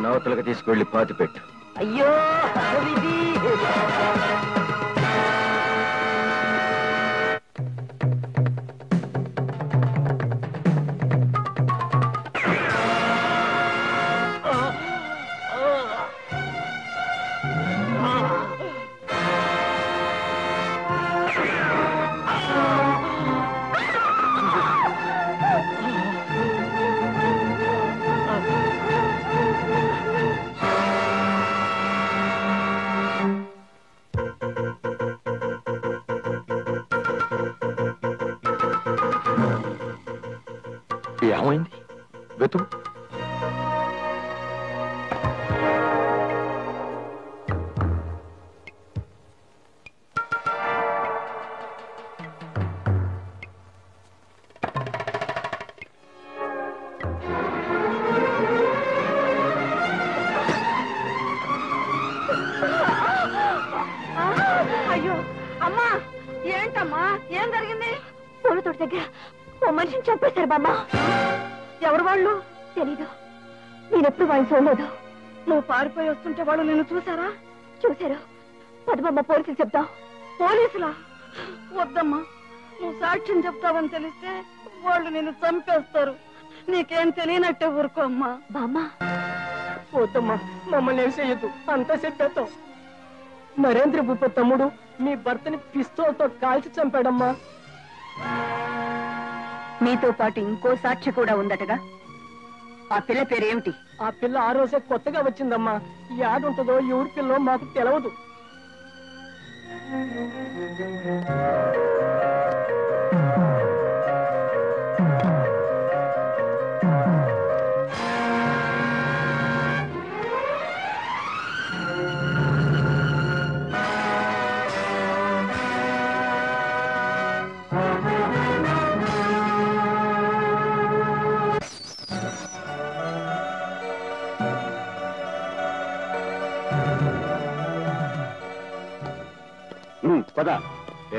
నవతలకు తీసుకువెళ్ళి పాతి పెట్టు. అయ్యో ఏమైంది? వెతుకు. అయ్యో అమ్మా, ఏంటమ్మా, ఏం జరిగింది? పూల తోట దగ్గర ఓ మనిషిని చంపేశారు బామ్మ. ఎవరు వాళ్ళు? తెలీదు, నేనెప్పుడు వాళ్ళు చూడలేదు. నువ్వు పారిపోయి వస్తుంటే వాళ్ళు నిన్ను చూసారా? చూశారు. పదమమ్మ, పోలీసులు చెప్తాం. పోలీసులా? వద్దమ్మా, నువ్వు సాక్ష్యం చెప్తావని తెలిస్తే వాళ్ళు నిన్ను చంపేస్తారు. నీకేం తెలియనట్టే ఊరుకో అమ్మా. బామ్మ పోతమ్మా, మమ్మల్ని ఏం చెయ్యొద్దు, అంతా చెప్పేస్తాం. నరేంద్ర భూపతి తమ్ముడు మీ భర్తని పిస్తోల్తో కాల్చి చంపాడమ్మా. మీతో పాటు ఇంకో సాక్షి కూడా ఉందటగా. ఆ పిల్ల పేరేమిటి? ఆ పిల్ల ఆ రోజే కొత్తగా వచ్చిందమ్మా. యాడుంటుందో ఎవరి పిల్లో మాకు తెలవదు. పద.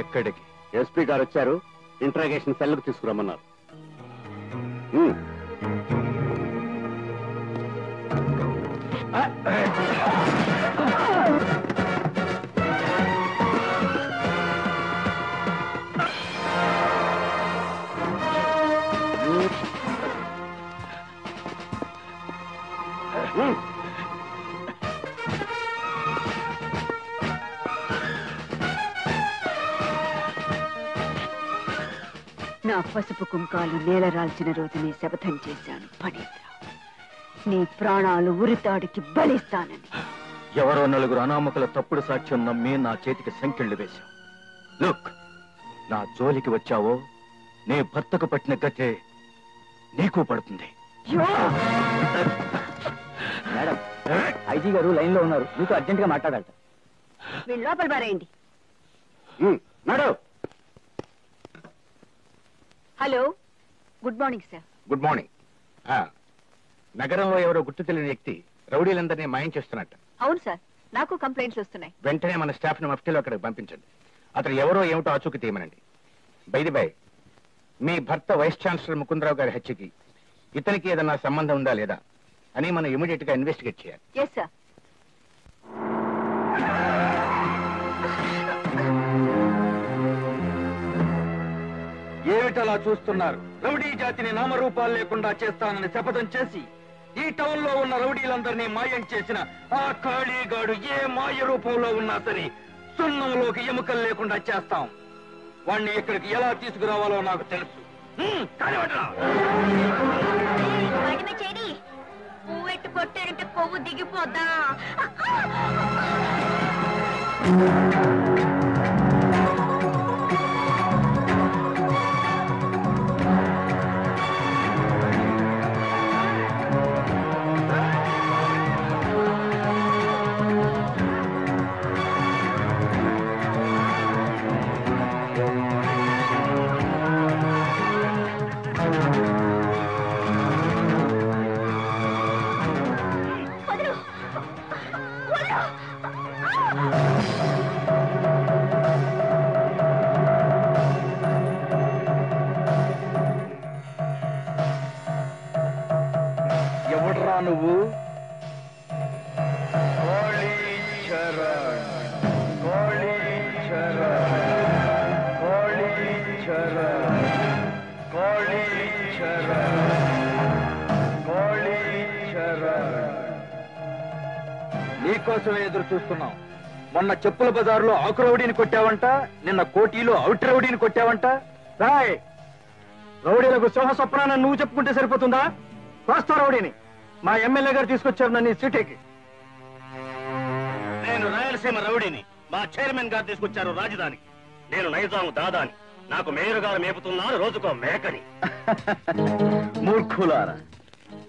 ఎక్కడికి? ఎస్పీ గారు వచ్చారు, ఇంట్రాగేషన్ సెల్కు తీసుకురమ్మన్నారు. నా పసుపు కుంకాలు నేలరాల్చిన రోజు నీ శపథం చేశాను ఫణీంద్ర. నీ ప్రాణాలు ఉరితాడికి బలిస్తానని. ఎవరో నలుగురు అనామకుల తప్పుడు సాక్ష్యం నమ్మి నా చేతికి సంకెళ్లు వేశావు. లుక్, నా జోలికి వచ్చావో నీ భర్తకు పట్టిన గతే నీకు పడుతుంది. మేడం, ఐజీ గారు లైన్ లో ఉన్నారు, మీతో అర్జెంట్ గా మాట్లాడాలి. వీళ్ళు లోపల బారేయండి. Madam. Hello, good morning sir. Good morning. నగరంలో ఎవరో గుర్తు తెలియని వ్యక్తి రౌడీలందరినీ మాయం చేస్తున్నట్టు. అవును సార్, నాకు కంప్లైంట్స్ వస్తున్నాయి. వెంటనే మన స్టాఫ్ ను మఫ్టీలో అక్కడికి పంపించండి. అతను ఎవరో ఏమిటో ఆచూకీ తీయమనండి. బై మీ భర్త వైస్ ఛాన్సలర్ ముకుందరావు గారి హత్యకి ఇతనికి ఏదన్నా సంబంధం ఉందా లేదా అని మనం ఇమీడియట్ గా ఇన్వెస్టిగేట్ చేయాలి. Yes sir. ఏమిటలా చూస్తున్నారు? రౌడీ జాతిని నామరూపాలు లేకుండా చేస్తానని శపథం చేసి ఈ టౌన్ లో ఉన్న రౌడీలందరినీ మాయం చేసిన ఆ ఖాళీగాడు ఏ మాయ రూపంలో ఉన్నా సరే సున్నంలోకి ఎముకలు లేకుండా చేస్తాం. వాణ్ణి ఇక్కడికి ఎలా తీసుకురావాలో నాకు తెలుసు. పువ్వెట్టు కొట్టారంటే కొవ్వు దిగిపోద్దా? నీకోసమే ఎదురు చూస్తున్నాం. మొన్న చెప్పుల బజారులో ఆకు రౌడీని కొట్టావంట, నిన్న కోటిలో అవుట్ రౌడీని కొట్టావంట. రాయ్, రౌడీలకు సింహ స్వప్నాన్ని నువ్వు చెప్పుకుంటే సరిపోతుందా? వాస్తవ రౌడీని మా ఎమ్మెల్యే గారు తీసుకొచ్చారు నన్ను ఈ సిటీకి. నేను రాయలసీమ రౌడీని మా చైర్మన్ గారు తీసుకొచ్చారు రాజధానికి. నేను నైజాం దాదాని, నాకు మేయర్ గారు మేపుతున్నారు రోజుకో మేకని. మూర్ఖులారా,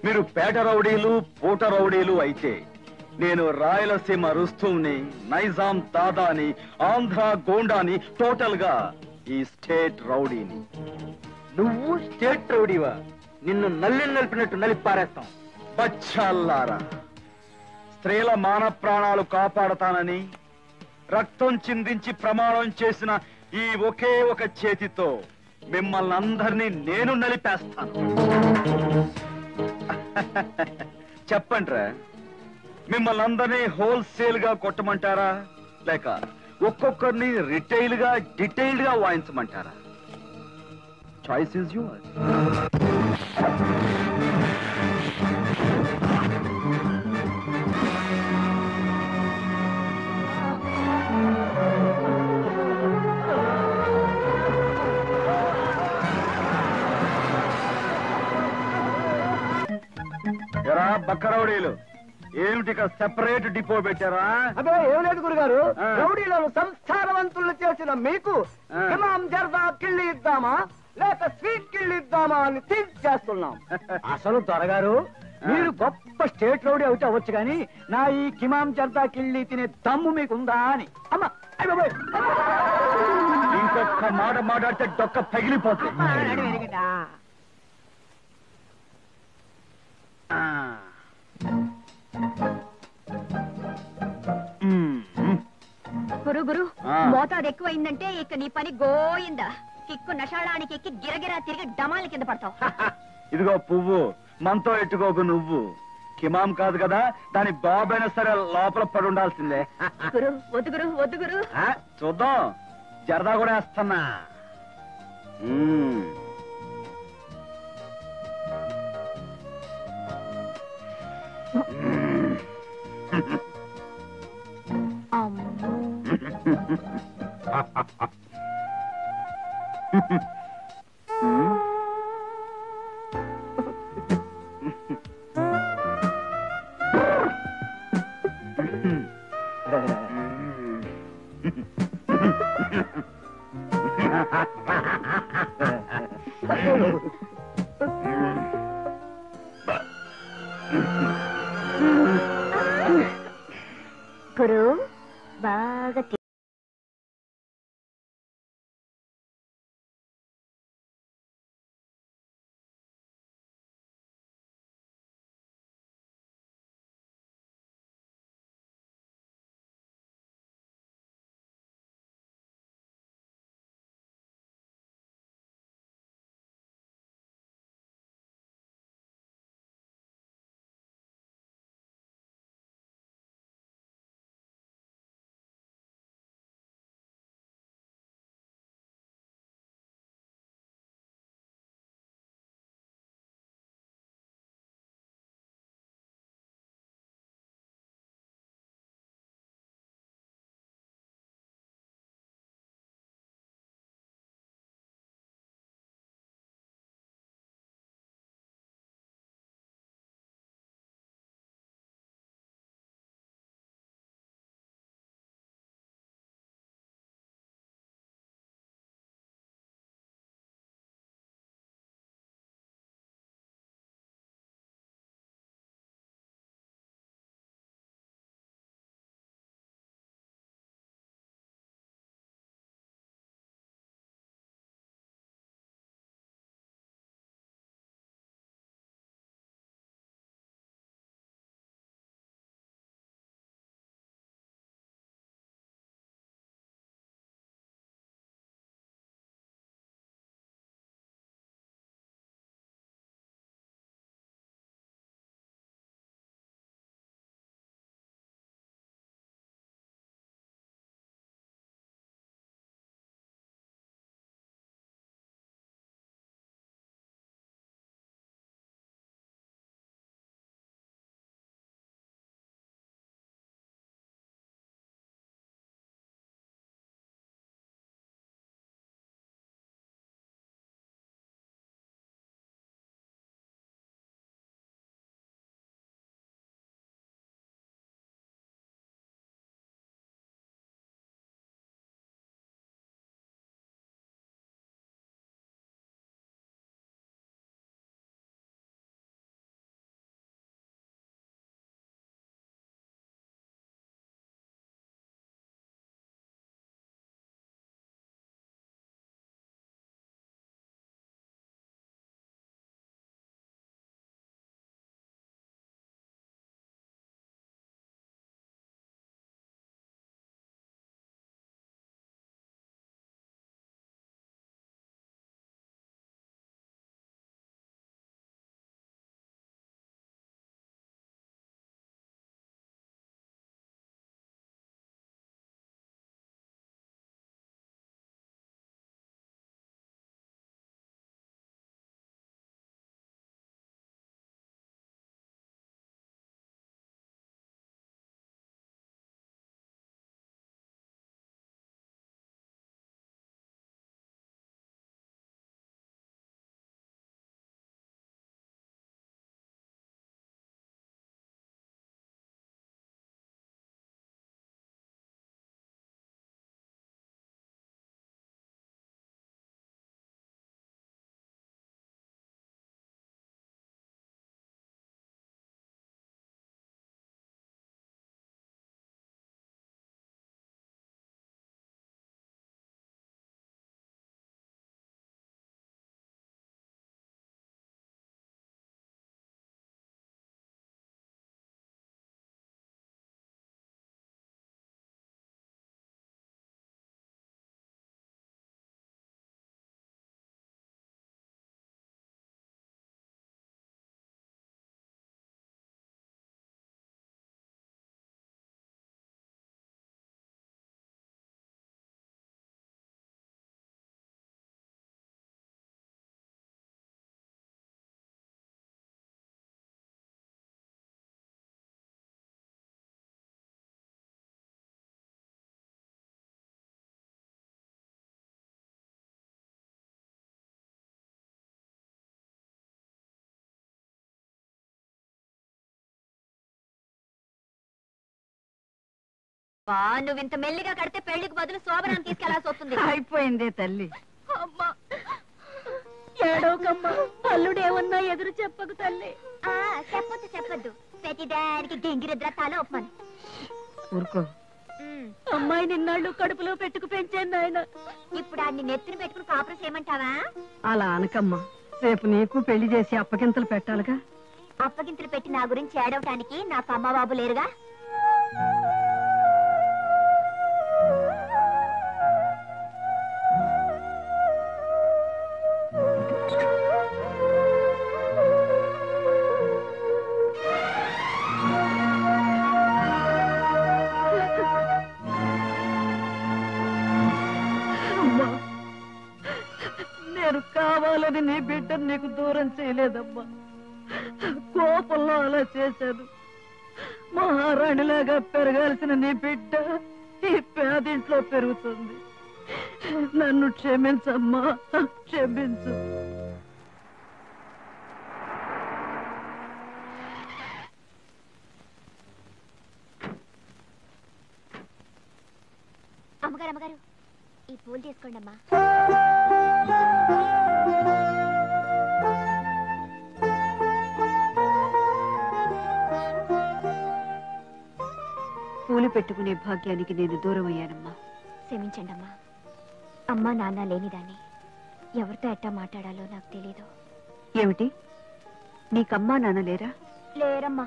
మీరు పేట రౌడీలు పూట రౌడీలు అయితే నేను రాయలసీమ రుస్తుని, నైజాం దాదాని, ఆంధ్ర గోండాని, టోటల్ గా ఈ స్టేట్ రౌడీని. నువ్వు స్టేట్ రౌడీవా? నిన్ను నల్లి నలిపినట్టు నలిపారేస్తాం. బచ్చాల్లారా, స్త్రీల మాన ప్రాణాలు కాపాడతానని రక్తం చిందించి ప్రమాణం చేసిన ఈ ఒకే ఒక చేతితో మిమ్మల్ని అందరినీ నేను నలిపేస్తాను. చెప్పండ్రా, మిమ్మల్ని అందరినీ హోల్సేల్ గా కొట్టమంటారా, లేక ఒక్కొక్కరిని రిటైల్ గా డీటెయిల్డ్ గా వాయించమంటారా? Choice is yours. ఎరా బక్కరౌడీలు, ఏమిటి సెపరేట్ డిపో పెట్టారా? అదే ఏం లేదు గురుగారు, ఆ. రౌడీలను సంస్కారవంతులు చేసిన మీకు ఆ. ఇమాం జర్దా కిళ్ళి ఇద్దామా లేక స్వీట్ కిళ్ళి ఇద్దామా అని థింక్ చేస్తున్నాం. అసలు త్వరగారు, మీరు గొప్ప స్టేట్ రౌడీ అవుతే అవ్వచ్చు కానీ నా ఈ కిమాం జర్దా కిళ్ళి తినే దమ్ము మీకుందా అని. అమ్మా, అయ్ బాబోయ్. ఇంకొక మాట మాట్లాడితే డొక్క పగిలిపోతుంది. గురు గురు, ఆ. మోతాదు ఎక్కువైందంటే ఇక నీ పని గోయిందా. కిక్కు నషాళానికి ఎక్కి గిరగిరా తిరిగి డమాల కింద పడతావు. ఇదిగో పువ్వు, మనతో ఎట్టుకోకు నువ్వు. కిమాం కాదు కదా, దాని బాబైనా సరే లోపల పడి ఉండాల్సిందే. గురు వద్దు గురు, వద్దు గురు. ఆ, చూద్దాం, జరదా కూడా వేస్తున్నా. అమ్మో. గురు బాగా నువ్వు ఇంత మెల్లిగా కడితే పెళ్లికి బదులు శోభనాన్ని తీసుకెళ్లాల్సి వస్తుంది. అయిపోయిందే తల్లి. అమ్మా ఏడోకమ్మా, అల్లుడేమన్నా ఎదురు చెప్పకు తల్లి. చెప్పొద్దు ప్రతిదానికి గింగిరిద్రతాలు ఒప్పమని. ఊరుకో. అమ్మాయి నిన్నాళ్ళు కడుపులో పెట్టుకు పెంచాను ఆయన. ఇప్పుడు ఆడిని నెత్తిని పెట్టుకుని కాపురం చేయమంటావా? అలా అనకమ్మా, రేపు నీకు పెళ్లి చేసి అప్పగింతలు పెట్టాలిగా. అప్పగింతలు పెట్టి నా గురించి ఏడవటానికి నాకు అమ్మ బాబు లేరుగా. నేను కావాలని నీ బిడ్డను నీకు దూరం చేయలేదమ్మా. కోపంలో అలా చేశాను. మహారాణిలాగా పెరగాల్సిన నీ బిడ్డ ఈ పేదింట్లో పెరుగుతుంది. నన్ను క్షమించమ్మా, క్షమించు. అమ్మగారు అమ్మగారు, ఈ పూలు తీసుకోండి అమ్మా. పూలు పెట్టుకునే భాగ్యానికి నేను దూరం అయ్యానమ్మా. క్షమించండి అమ్మా. అమ్మా నాన్న లేనిదాన్ని ఎవరితో ఎట్టా మాట్లాడాలో నాకు తెలీదు. ఏమిటి, నీకమ్మా నాన్న లేరా? లేరమ్మా.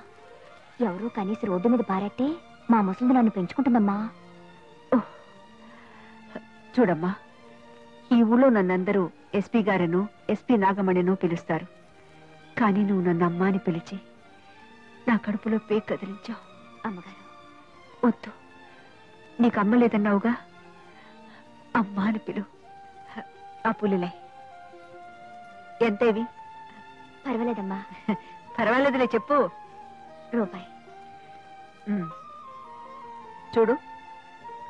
ఎవరూ కనీసం రోడ్డు మీద పారట్టే మా ముసలిది నన్ను పెంచుకుంటుందమ్మా. చూడమ్మా, ఈ ఊళ్ళో నన్నందరూ ఎస్పీ గారను ఎస్పీ నాగమణిను పిలుస్తారు. కానీ నువ్వు నన్ను అమ్మా అని పిలిచి నా కడుపులో పేక్ కదిలించావు. అమ్మగారు వద్దు, నీకు అమ్మ లేదన్నావుగా, అమ్మా అని పిలు. ఆ పులులే ఎంతేవి? పర్వాలేదమ్మా. పర్వాలేదులే, చెప్పు. రూపాయి. చూడు,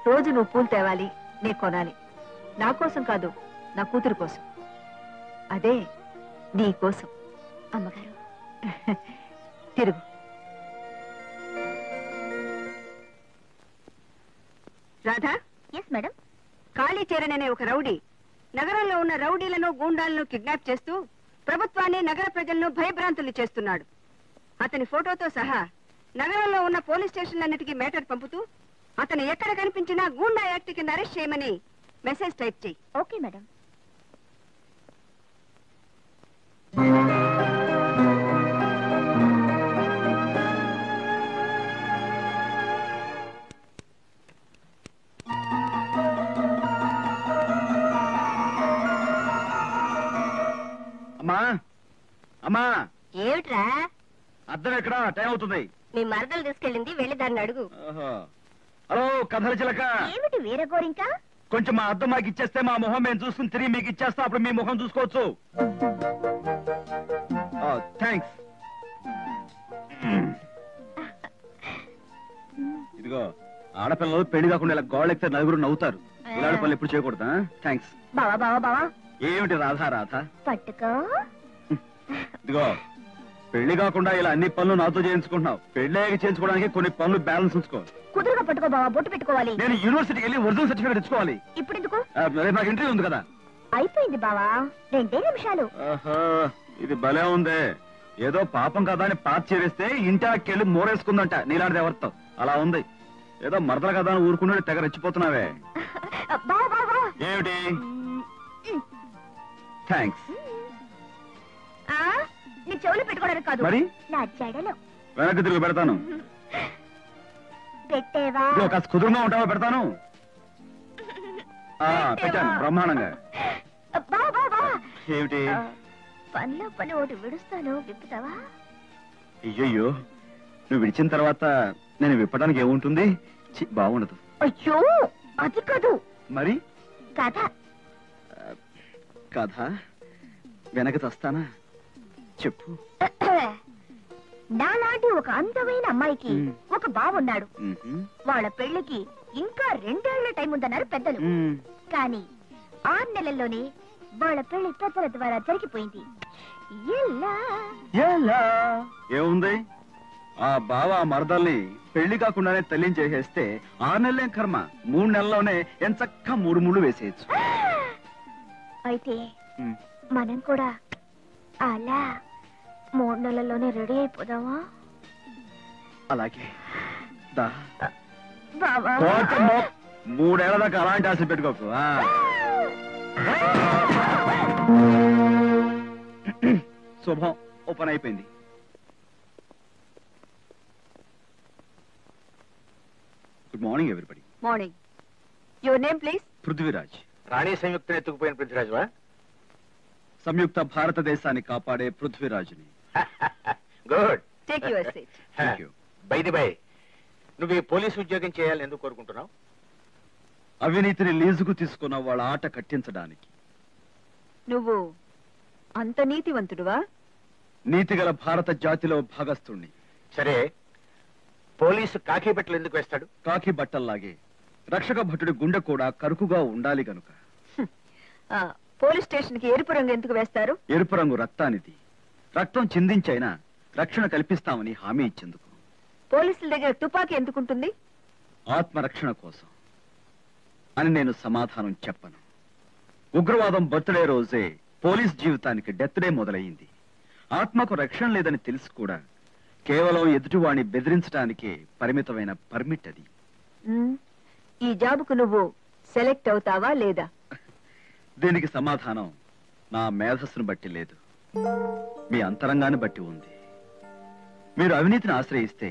రోజు నువ్వు పూలు తేవాలి, నీ కొనాలి. నా కోసం కాదు, నా కూతురు కోసం. అదే నీ కోసం. అమ్మగారు తిరుగు. రాధా. Yes madam. కాళీచరణ్ అనే ఒక రౌడీ నగరంలో ఉన్న రౌడీలను గూండాలను కిడ్నాప్ చేస్తూ ప్రభుత్వాన్ని నగర ప్రజలను భయభ్రాంతులు చేస్తున్నాడు. అతని ఫోటోతో సహా నగరంలో ఉన్న పోలీస్ స్టేషన్లన్నిటికీ మేటర్ పంపుతూ అతను ఎక్కడ కనిపించినా గూండా యాక్ట్ కింద అరెస్ట్ చేయమని మెసేజ్ టైప్ చేయి. Okay madam. అమ్మా అమ్మా, ఏమిట్రా? అద్దం ఎక్కడా? టైం అవుతుంది. మీ మరదలు తీసుకెళ్ళింది, వెళ్ళి దాన్ని అడుగు. హలో కథల చిలక, ఏమిటి వీర గోరింకా? కొంచెం మా అద్దం మాకు ఇచ్చేస్తే మా మొహం మేము చూసుకుని తిరిగి మీకు ఇచ్చేస్తా. అప్పుడు మీ మొహం చూసుకోవచ్చు. థ్యాంక్స్. ఇదిగో, ఆడపిల్లలు పెళ్లి కాకుండా ఇలా గోళ్ళెక్కితే నలుగురు నవ్వుతారు. ఇలాంటి పనులు ఎప్పుడు చేయకూడదా? థ్యాంక్స్. బావా బావా బావా. ఏమిటి రాధా రాధా? పట్టుకో. ఇదిగో, పెళ్లి కాకుండా ఇలా అన్ని పనులు నాతో చేయించుకుంటున్నావు. పెళ్లి చేయించుకోవడానికి కొన్ని పనులు బ్యాలెన్స్ ఉంచుకో. కుదురుగా పట్టుకో బావా, బొట్టు పెట్టుకోవాలి. నేను యూనివర్సిటీకి వెళ్ళి ఒరిజినల్ సర్టిఫికేట్ తెచ్చుకోవాలి. ఇప్పుడు ఎందుకు? నాకు ఇంటర్వ్యూ ఉంది కదా. అయిపోయింది బావా, 2 నిమిషాలు. ఇది భలే ఉందే. ఏదో పాపం కదా అని పాత చేరిస్తే ఇంటికెళ్ళి మోరేసుకుందంట నీలాంటిది ఎవరితో. అలా ఉంది. ఏదో మరదల కదా అని ఊరుకున్నాడు, తెగ రెచ్చిపోతున్నావే. ఏమిటి? థ్యాంక్స్. నీ చెవులు పెట్టుకోవడానికి కాదు, మరి నా జడలో. వెనక్కి తిరిగి పెడతాను. పెట్టేవా? కాస్త కుదురుగా ఉంటావా? పెడతాను. పెట్టాను బ్రహ్మాండంగా. ఏమిటి? పనిలో పని ఒకటి విడుస్తాను, విప్పుతావా? అయ్యయ్యో, నువ్వు విడిచిన తర్వాత నేను విప్పడానికి ఏముంటుంది? బాగుండదు. అయ్యో, అది కాదు. మరి కథ. కథ వెనక చస్తానా? చెప్పు. నాలాంటి ఒక అందమైన అమ్మాయికి ఒక బావున్నాడు. వాళ్ళ పెళ్లికి ఇంకా 2 ఏళ్ల టైం ఉందన్నారు పెద్దలు. కానీ 6 నెలల్లోనే వాళ్ళ పెళ్లి పెద్దల ద్వారా జరిగిపోయింది. ఏముంది? ఆ బావ ఆ మరదల్ని పెళ్లి కాకుండానే తల్లిని చేసేస్తే 6 నెలలేం కర్మ, 3 నెలల్లోనే ఎంచక్క 3 ముళ్ళు వేసేయచ్చు. అయితే మనం కూడా అలా 3 నెలల్లోనే రెడీ అయిపోదామా? అలాగే దా. బాబా 3 ఏళ్ల దాకా అలాంటి ఆశలు పెట్టుకోకు. శుభం, ఓ పని అయిపోయింది. Good morning everybody. Morning. Your name please? Prithviraj. రాణి సంయుక్తను ఎత్తుకుపోయిన పృథ్వీరాజువా? సంయుక్త భారతదేశాన్ని కాపాడే పృథ్వీరాజుని. Good. Take your seat. Thank you. By the by, నువ్వు ఈ పోలీసు ఉద్యోగం చేయాలని ఎందుకు కోరుకుంటున్నావు? అవినీతిని లీజుకు తీసుకున్న వాళ్ళ ఆట కట్టించడానికి. నువ్వు అంత నీతివంతుడువా? నీతిగల భారత జాతిలో భాగస్థుణ్ణి. సరే, పోలీసు కాకి బట్టలు ఎందుకు వేస్తాడు? కాకి బట్టల్లాగే రక్షక భటుడి గుండె కూడా కరుకుగా ఉండాలి గనుక. పోలీస్ స్టేషన్ కి ఎరుపు రంగు ఎందుకు వేస్తారు? ఎరుపు రంగు రక్తానిది. రక్తం చిందించైనా రక్షణ కల్పిస్తామని హామీ ఇచ్చేందుకు. పోలీసుల దగ్గర తుపాకీ ఎందుకుంటుంది? ఆత్మరక్షణ కోసం అని నేను సమాధానం చెప్పను. ఉగ్రవాదం బర్త్డే రోజే పోలీస్ జీవితానికి డెత్ డే మొదలయ్యింది. ఆత్మకు రక్షణ లేదని తెలిసి కూడా కేవలం ఎదుటివాణ్ణి బెదిరించడానికే పరిమితమైన పర్మిట్ అది. ఈ జాబుకు నువ్వు సెలెక్ట్ అవుతావా లేదా? దీనికి సమాధానం నా మేధస్సును బట్టి లేదు, మీ అంతరంగాన్ని బట్టి ఉంది. మీరు అవినీతిని ఆశ్రయిస్తే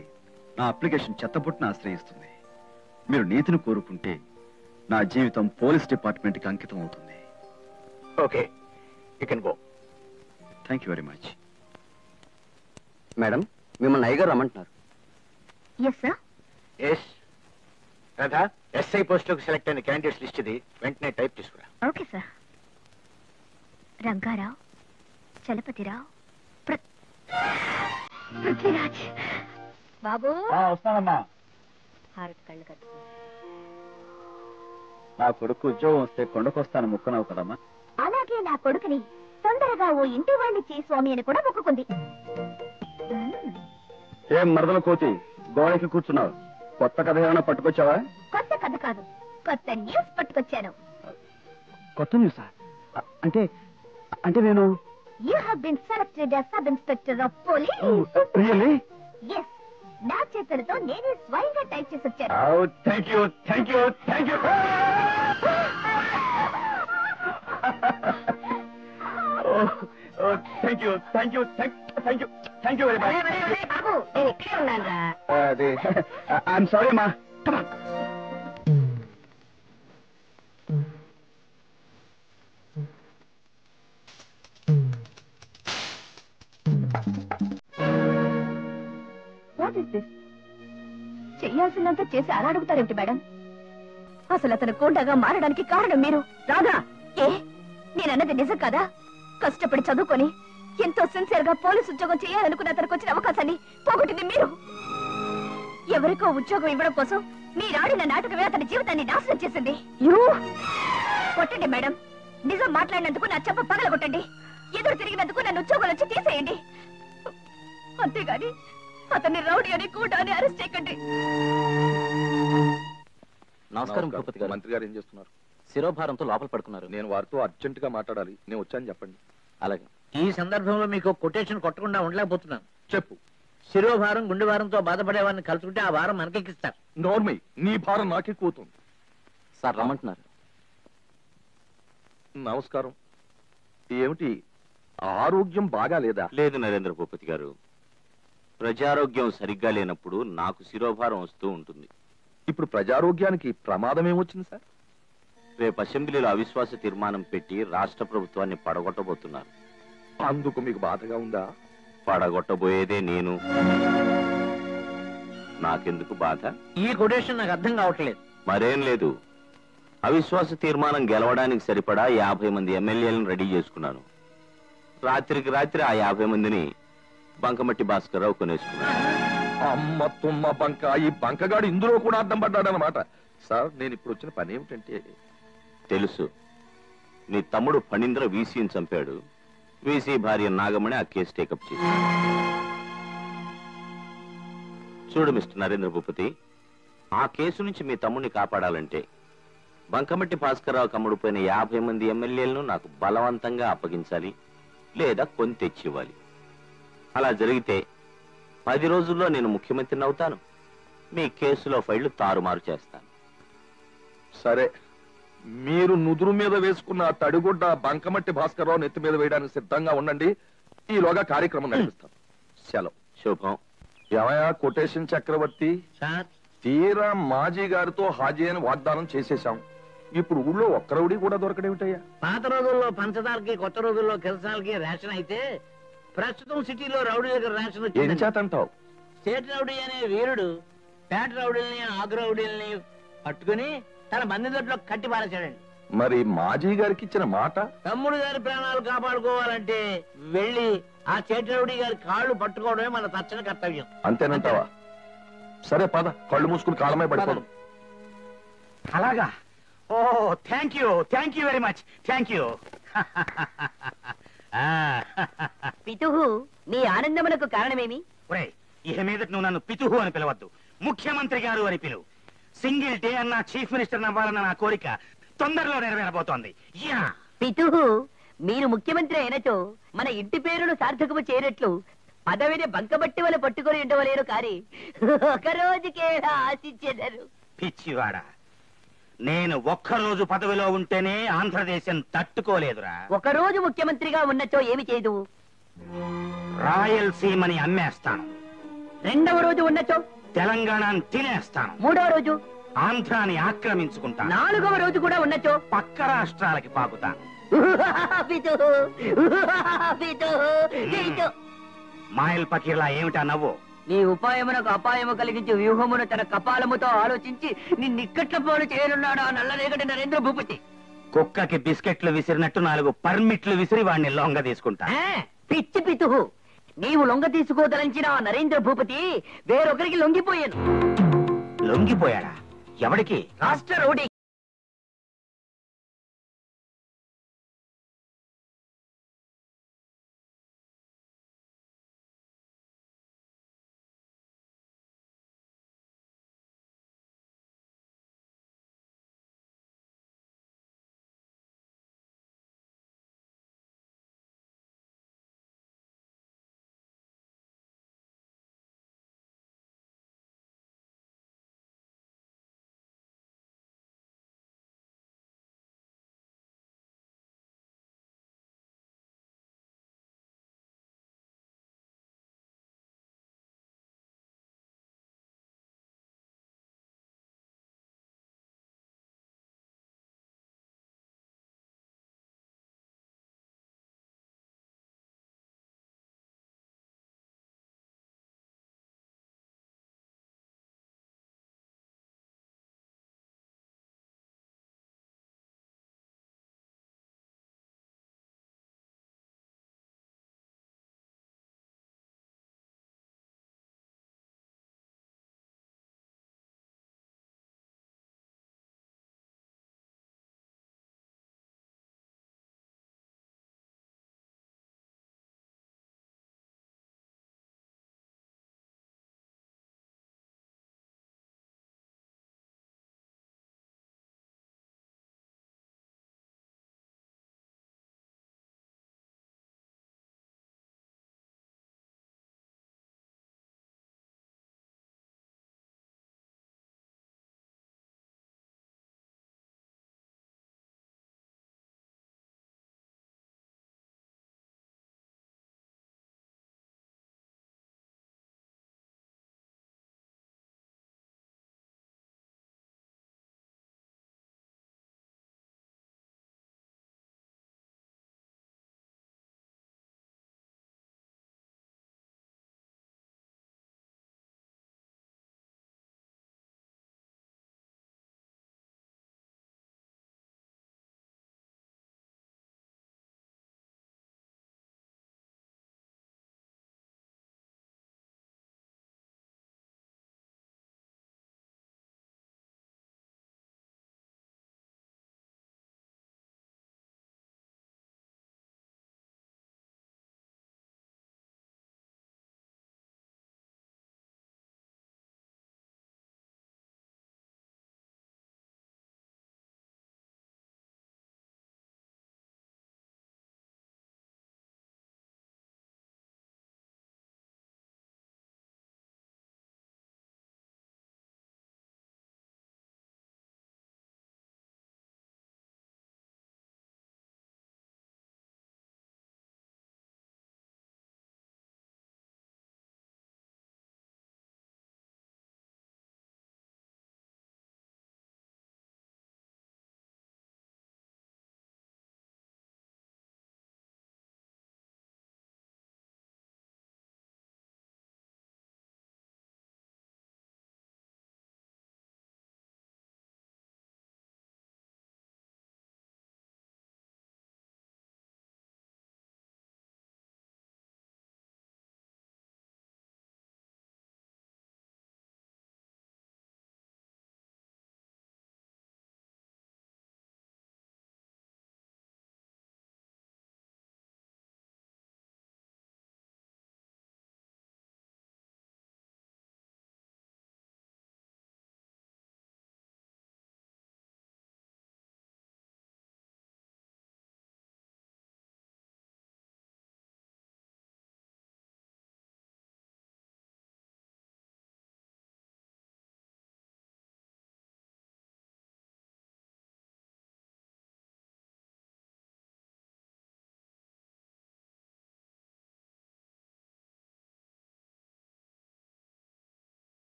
నా అప్లికేషన్ చెత్తపుట్టును ఆశ్రయిస్తుంది. మీరు నీతిని కోరుకుంటే నా జీవితం పోలీస్ డిపార్ట్మెంట్కి అంకితం అవుతుంది. Okay, you can go. Thank you very much. Madam, మిమ్మల్ని అయ్యగారు రమ్మంటున్నారు. Yes sir. Yes Radha, SI పోస్టులకు సెలెక్ట్ అయిన క్యాండిడేట్స్ లిస్ట్ ఇది, వెంటనే టైప్ తీసుకురా. Okay sir. రంగారావు, చలపతిరావు, పృథ్వీరాజ్. బాబు వస్తానమ్మా. హారతి కళ్ళు కట్టు. నా కొడుకు ఉద్యోగం వస్తే కొండకొస్తాను ముక్కనవు కదమ్మా. అలాగే నా కొడుకుని తొందరగా ఓ ఇంటి వాణ్ణి చేయి స్వామి అని కూడా మొక్కుకుంది. ఏం మరదల కోతి గోడకి కూర్చున్నావు? కొత్త కథ ఏమైనా పట్టుకొచ్చావా? కొత్త కథ కాదు, కొత్త న్యూస్ పట్టుకొచ్చాను. కొత్త న్యూసా? అంటే అంటే నేను you have been selected as sub inspector of police. Really? Yes, నా చేతులతో నేనే స్వయంగా టైప్ చేసి వచ్చాను. Thank you, thank you, thank you. Thank you, thank you, thank you, thank you very much. బాబు, నేను ఇక్కడే ఉన్నాను రా. అదే, ఐఎమ్ సారీ అమ్మా. What is this? చెయ్యాల్సినంత చేసి అలా అడుగుతారేమిటి మేడం? అసలు అతను కోండగా మారడానికి కారణం మీరు. రాధా, ఏ నేనన్నది నిజం కదా? కష్టపడి చదువుకొని ఎంతో సిన్సియర్ గా పోలీసు ఉద్యోగం చేయాలనుకున్న అతనికి వచ్చిన అవకాశాన్ని పోగొట్టింది మీరు. ఎవరికో ఉద్యోగం ఇవ్వడం కోసం మీరాడిన నాటకమే అతని జీవితాన్ని నాశనం చేసింది. కొట్టండి మేడం, నిజం మాట్లాడినందుకు నా చెప్ప పగల కొట్టండి. ఎదురు తిరిగినందుకు నన్ను ఉద్యోగం నుంచి తీసేయండి. అంతేగాని అతన్ని రౌడీ అని కూడా అని అరెస్ట్ చేయకండి. నమస్కారం భూపతి గారు. మంత్రి గారు ఏం చేస్తున్నారు? శిరోభారంతో లోపల పడుకున్నారు. నేను వారితో అర్జెంట్ గా మాట్లాడాలి. నేను వచ్చాను చెప్పండి. అలాగే. ఈ సందర్భంలో మీకు కొటేషన్ కొట్టకుండా ఉండలేకపోతున్నాను. చెప్పు. శిరోభారం గుండె భారంతో బాధపడేవారిని కలుసుకుంటే ఆ భారం మనకెక్కిస్తారు. నోర్మై, నీ భారం నాకెక్కుతుంది. సార్ రమ్మంటున్నారు. నమస్కారం. ఏమిటి, ఆరోగ్యం బాగా లేదా? లేదు నరేంద్ర భూపతి గారు, ప్రజారోగ్యం సరిగ్గా లేనప్పుడు నాకు శిరోభారం వస్తూ ఉంటుంది. ఇప్పుడు ప్రజారోగ్యానికి ప్రమాదం ఏమొచ్చింది సార్? రేపు అసెంబ్లీలో అవిశ్వాస తీర్మానం పెట్టి రాష్ట్ర ప్రభుత్వాన్ని పడగొట్టబోతున్నారు. అందుకు మీకు బాధగా ఉందా? పడగొట్టబోయేదే నేను, నాకెందుకు బాధ? ఈ కొటేషన్ నాకు అర్థం కావట్లేదు. మరేం లేదు, అవిశ్వాస తీర్మానం గెలవడానికి సరిపడా 50 మంది ఎమ్మెల్యేలను రెడీ చేసుకున్నాను. రాత్రికి రాత్రి ఆ 50 మందిని బంకమట్టి భాస్కర్రావు కొనేసుకున్నాను. అమ్మ తుమ్మ బంక, ఈ బంకగాడు ఇందులో కూడా అడ్డం పడ్డాడనమాట. సార్, నేను ఇప్పుడు వచ్చిన పని ఏమిటంటే, తెలుసు, నీ తమ్ముడు ఫణీంద్ర వీసీని చంపాడు. వీసీ భార్య నాగమణి ఆ కేసు టేకప్ చేసి చూడు మిస్టర్ నరేంద్ర భూపతి, ఆ కేసు నుంచి మీ తమ్ముడిని కాపాడాలంటే బంకమట్టి భాస్కరరావు కమ్ముడిపోయిన 50 మంది ఎమ్మెల్యేలను నాకు బలవంతంగా అప్పగించాలి, లేదా కొని తెచ్చివ్వాలి. అలా జరిగితే 10 రోజుల్లో నేను ముఖ్యమంత్రిని అవుతాను. మీ కేసులో ఫైళ్లు తారుమారు చేస్తాను. సరే, మీరు నుదురు మీద వేసుకున్న ఆ తడిగుడ్డ బంకమట్టి భాస్కర్రావు నెత్తి మీద వేయడానికి సిద్ధంగా ఉండండి. ఈలోగా కార్యక్రమం నడిపిస్తాం. సెలవు. శుభం. ఏమయ్యా కొటేషన్ చక్రవర్తి, సార్ తీరా మాజీ గారితో హాజీ అని వాగ్దానం చేసేశాం. ఇప్పుడు ఊళ్ళో ఒక్క రౌడీ కూడా దొరకడేమిటయ్యా? పాత రోజుల్లో పంచదారకి, కొత్త రోజుల్లో కిరసనాలకి రేషన్ అయితే ప్రస్తుతం సిటీలో రౌడీలకు రేషన్ ఏం వచ్చింది. చేతంటావు? స్టేట్ రౌడీ అనే వీరుడు పేట రౌడీల్ని, ఆగు రౌడీల్ని పట్టుకుని తన బంది దొడ్లో కట్టి పారేశాడండి. మరి మాజీ గారికి ఇచ్చిన మాట? తమ్ముడు గారి ప్రాణాలు కాపాడుకోవాలంటే వెళ్ళి ఆ స్టేట్ రౌడీ గారి కాళ్ళు పట్టుకోవడమే మన తక్షణ కర్తవ్యం. అంతేనంటావా? సరే పద, కళ్ళు మూసుకుని కాలమే పడిపోదాం. అలాగా? ఓ thank you very much, thank you. పితుహు, మీ ఆనందమునకు కారణమేమి? ఒరేయ్, ఇక మీదట నువ్వు నన్ను పితుహు అని పిలవద్దు, ముఖ్యమంత్రి గారు అని పిలువు. సింగిల్ డే అన్న చీఫ్ మినిస్టర్ అవ్వాలన్న నా కోరిక తొందరలో నెరవేరబోతోంది. యా పితుహు, మీరు ముఖ్యమంత్రి అయినచో మన ఇంటి పేరును సార్థకము చేయనట్లు పదవిని బంకబట్టి వల్ల పట్టుకొని ఉండవలేరు కాని ఒక రోజుకే ఆశించెదరు. పిచ్చివాడా, నేను ఒక్కరోజు పదవిలో ఉంటేనే ఆంధ్రదేశం తట్టుకోలేదురా. ఒక రోజు ముఖ్యమంత్రిగా ఉన్నచో ఏమి చేయదు? రాయలసీమని అమ్మేస్తాను. రెండవ రోజు ఉన్నచో? తెలంగాణని తినేస్తాను. మూడవ రోజు? ఆంధ్రాని ఆక్రమించుకుంటాను. నాలుగవ రోజు కూడా ఉన్నచో? పక్క రాష్ట్రాలకి పాకుతాను. పితుహు, పితుహు, పితుహు. మాయల్ పకీర్లా ఏమిటా నవ్వు? నీ ఉపాయమునకు అపాయము కలిగించి వ్యూహమును తన కపాలముతో ఆలోచించి నిక్కట్ల పోలు చేయనున్నాడు ఆ నల్లరేగడి నరేంద్ర భూపతి. కుక్కకి బిస్కెట్లు విసిరినట్టు 4 పర్మిట్లు విసిరి వాడిని లొంగ తీసుకుంటా. పిచ్చి పితుహు, నీవు లొంగ తీసుకోదలంచిన ఆ నరేంద్ర భూపతి వేరొకరికి లొంగిపోయాను. లొంగిపోయాడా? ఎవడికి? రాష్ట్ర రౌడీ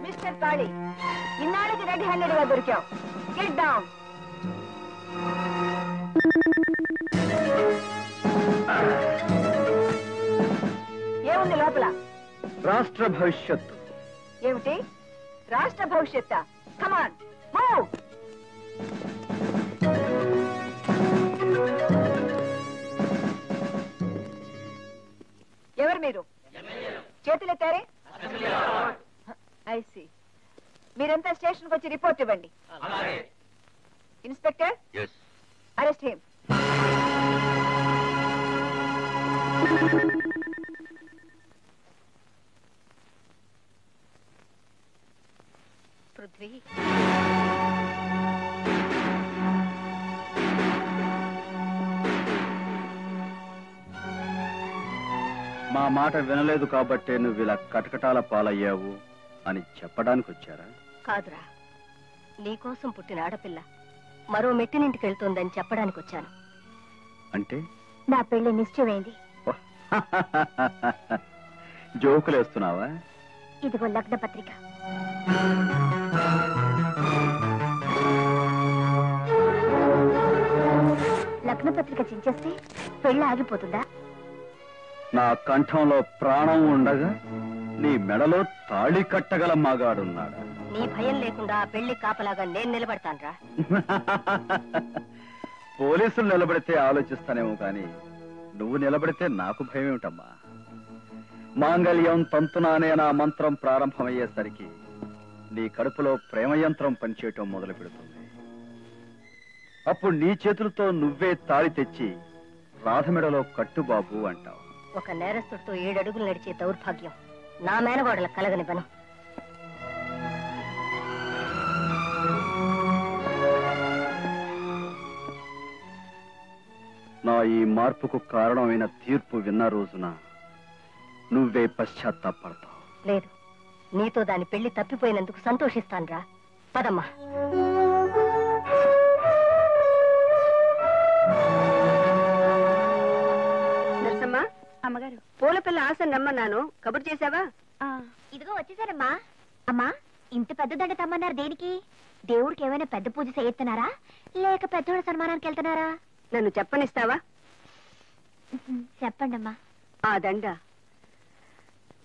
మిస్టర్ కాళీ, ఇన్నాళ్ళకి రెడ్ హ్యాండెడ్ గా దొరికావు. Get down. ఏముంది లోపల? రాష్ట్ర భవిష్యత్తు. ఏమిటి రాష్ట్ర భవిష్యత్తు? Come on move. ఎవరు మీరు? చేతులెత్తారే? ఐసి. మీరంతా స్టేషన్కి వచ్చి రిపోర్ట్ ఇవ్వండి. Inspector, arrest him. పృథ్వీ, మా మాట వినలేదు కాబట్టే నువ్వు ఇలా కటకటాల పాలయ్యావు అని చెప్పడానికి వచ్చారా? కాదురా, నీకోసం పుట్టిన ఆడపిల్ల మరో మెట్టినింటికి వెళ్తోందని చెప్పడానికి వచ్చాను. అంటే నా పెళ్లి నిశ్చయమైంది. జోకులేస్తున్నావా? ఇదిగో లగ్న పత్రిక. లగ్న పత్రిక చించేస్తే పెళ్లి ఆగిపోతుందా? నా కంఠంలో ప్రాణం ఉండగా నీ మెడలో తాళి కట్టగల మగాడున్నాడా? నీ భయం లేకుండా ఆ పెళ్లి కాపలాగా నేను నిలబడతానురా. పోలీసులు నిలబడితే ఆలోచిస్తానేమో కానీ నువ్వు నిలబడితే నాకు భయం ఏమిటమ్మా? మాంగళ్యం తంతునానే నా మంత్రం ప్రారంభమయ్యేసరికి నీ కడుపులో ప్రేమ యంత్రం పనిచేయటం మొదలు పెడుతుంది. అప్పుడు నీ చేతులతో నువ్వే తాళి తెచ్చి రాధమెడలో కట్టుబాబు అంటావు. ఒక నేరస్తుడితో 7 అడుగులు నడిచే దౌర్భాగ్యం నా మేనగోడల కలగనివ్వను. నా ఈ మార్పుకు కారణమైన తీర్పు విన్న రోజున నువ్వే పశ్చాత్తాపడతావు. లేదు, నీతో దాని పెళ్లి తప్పిపోయినందుకు సంతోషిస్తానురా. పదమ్మా. నర్సమ్మా, అమ్మగారు పూల పిల్ల ఆశను రమ్మన్నాను, కబురు చేశావా? ఇదిగో వచ్చేసారమ్మా. అమ్మా, ఇంత పెద్ద దండ తమ్మన్నారు దేనికి? దేవుడికి ఏమైనా పెద్ద పూజ చేస్తున్నారా లేక పెద్దోళ్ళ సన్మానానికి వెళ్తున్నారా? నన్ను చెప్పనిస్తావా? చెప్పండి అమ్మా. ఆ దండ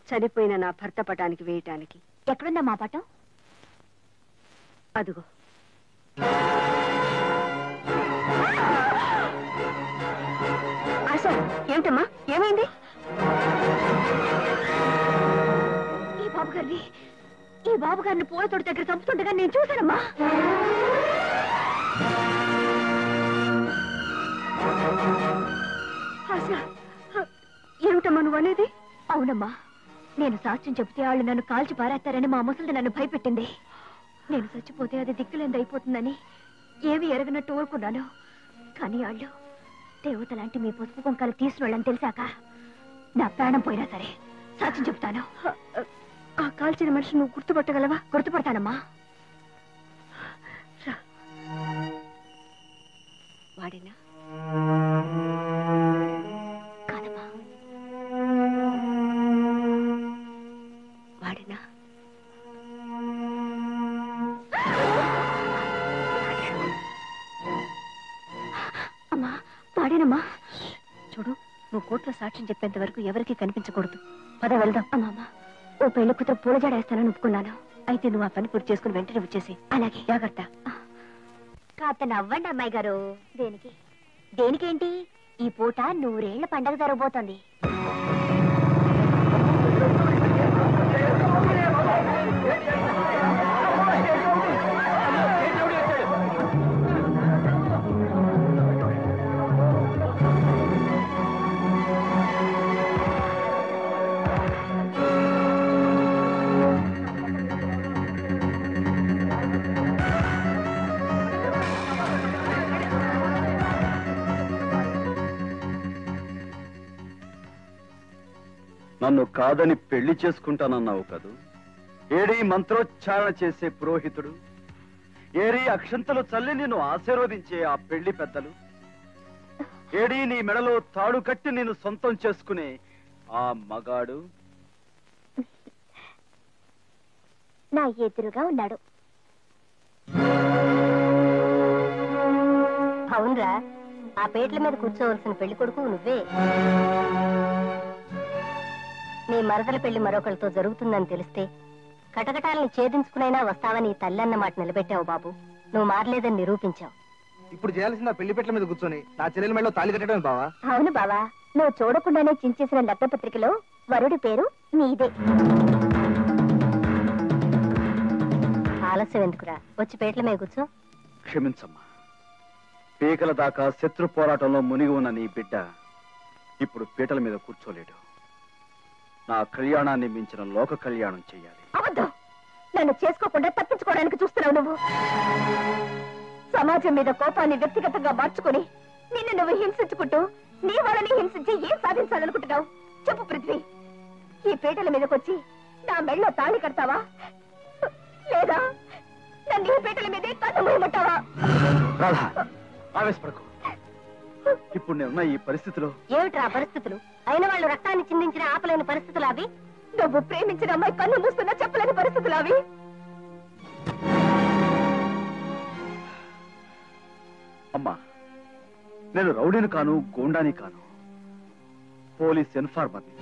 చనిపోయిన నా భర్త పటానికి వేయటానికి. ఎక్కడుందా మా పటం? అదుగో. ఆశ, ఏమిటమ్మా, ఏమైంది? ఈ బాబు గారిని పూల తోట దగ్గర చంపుతుండగా నేను చూశానమ్మా. ఆశ, ఏమిటమ్మా నువ్వు అనేది? అవునమ్మా, నేను సాక్ష్యం చెబితే వాళ్ళు నన్ను కాల్చి పారేస్తారని మా ముసలిది నన్ను భయపెట్టింది. నేను చచ్చిపోతే అది దిక్కులేంది అయిపోతుందని ఏమీ ఎరగనట్టు ఊరుకున్నాను. కానీ వాళ్ళు దేవత లాంటి మీ పసుపు కుంకాలు తీసిన వాళ్ళని తెలిసాక నా ప్రాణం పోయినా సరే సాక్ష్యం చెప్తాను. ఆ కాల్చిన మనిషి నువ్వు గుర్తుపట్టగలవా? గుర్తుపడతానమ్మా. వాడినా? కాదమ్మా. వాడినా? అమ్మా, వాడేనమ్మా. చూడు, నువ్వు కోర్టులో సాక్ష్యం చెప్పేంత వరకు ఎవరికీ కనిపించకూడదు. పద వెళ్దాం. అమ్మా, ఓ పెళ్లి కూతురు పూలజాడేస్తానని ఒప్పుకున్నాను. అయితే నువ్వు ఆ పని పూర్తి చేసుకుని వెంటనే వచ్చేసి. అలాగే. జాగ్రత్త. కాస్త నవ్వండి అమ్మాయి గారు. దేనికి? దేనికేంటి? ఈ పూట 100 ఏళ్ల పండగ జరగబోతోంది. నన్ను కాదని పెళ్లి చేసుకుంటానన్నావు కదూ? ఏడీ మంత్రోచ్చారణ చేసే పురోహితుడు, ఏడీ అక్షంతలు చల్లి నిన్ను ఆశీర్వదించే ఆ పెళ్లి పెద్దలు, ఏడీ నీ మెడలో తాడు కట్టి నిన్ను సొంతం చేసుకునే ఆ మగాడు నా ఎదురుగా ఉన్నాడు. అవునరా, ఆ పేట్ల మీద కూర్చోవలసిన పెళ్లి కొడుకు నువ్వే. నీ మరదల పెళ్లి మరొకరితో జరుగుతుందని తెలిస్తే కటకటాలని ఛేదించుకునైనా వస్తావని తల్లి అన్న మాట నిలబెట్టావు బాబు. నువ్వు మారలేదని నిరూపించావు. ఇప్పుడు చేయాల్సిన పెళ్లి పెట్ల మీద కూర్చొని నా చెల్లెల మెడలో తాళి కట్టడమే బావా. అవును బావా, నువ్వు చూడకుండానే చించేసిన లగ్నపత్రికలో వరుడి పేరు నీదే. ఆలస్యం ఎందుకురా, వచ్చి పేట్ల మీద కూర్చో. క్షమించమ్మా, పీకల దాకా శత్రు పోరాటంలో మునిగి ఉన్న నీ బిడ్డ ఇప్పుడు పీటల మీద కూర్చోలేడు. నా కళ్యాణాన్ని మించిన లోక కళ్యాణం చెయ్యాలి. అబద్ధం! నన్ను చేసుకోకుండా తప్పించుకోవడానికి చూస్తున్నావు నువ్వు. సమాజం మీద కోపాన్ని వ్యక్తిగతంగా మార్చుకుని నిన్ను నువ్వు హింసించుకుంటూ నీ వాళ్ళని హింసించి ఏం సాధించాలనుకుంటున్నావు? చెప్పు పృథ్వీ, ఈ పీటల మీదకొచ్చి నా మెళ్ళో తాళి కడతావా, లేదా నన్ను ఈ పీటల మీదే కన్ను మూయమంటావా? రాధా, ఆవేశపడకు. ఇప్పుడు నేనున్న ఈ పరిస్థితిలో ఏమిట్రా పరిస్థితులు? అయిన వాళ్ళు రక్తాన్ని చిందించిన ఆపలేని పరిస్థితులు అవి. నువ్వు ప్రేమించిన అమ్మాయి కన్ను మూస్తున్నా చెప్పలేని పరిస్థితులు అవి. అమ్మా, నేను రౌడీని కాను, గోండాని కాను, పోలీస్ ఇన్ఫార్మర్ని.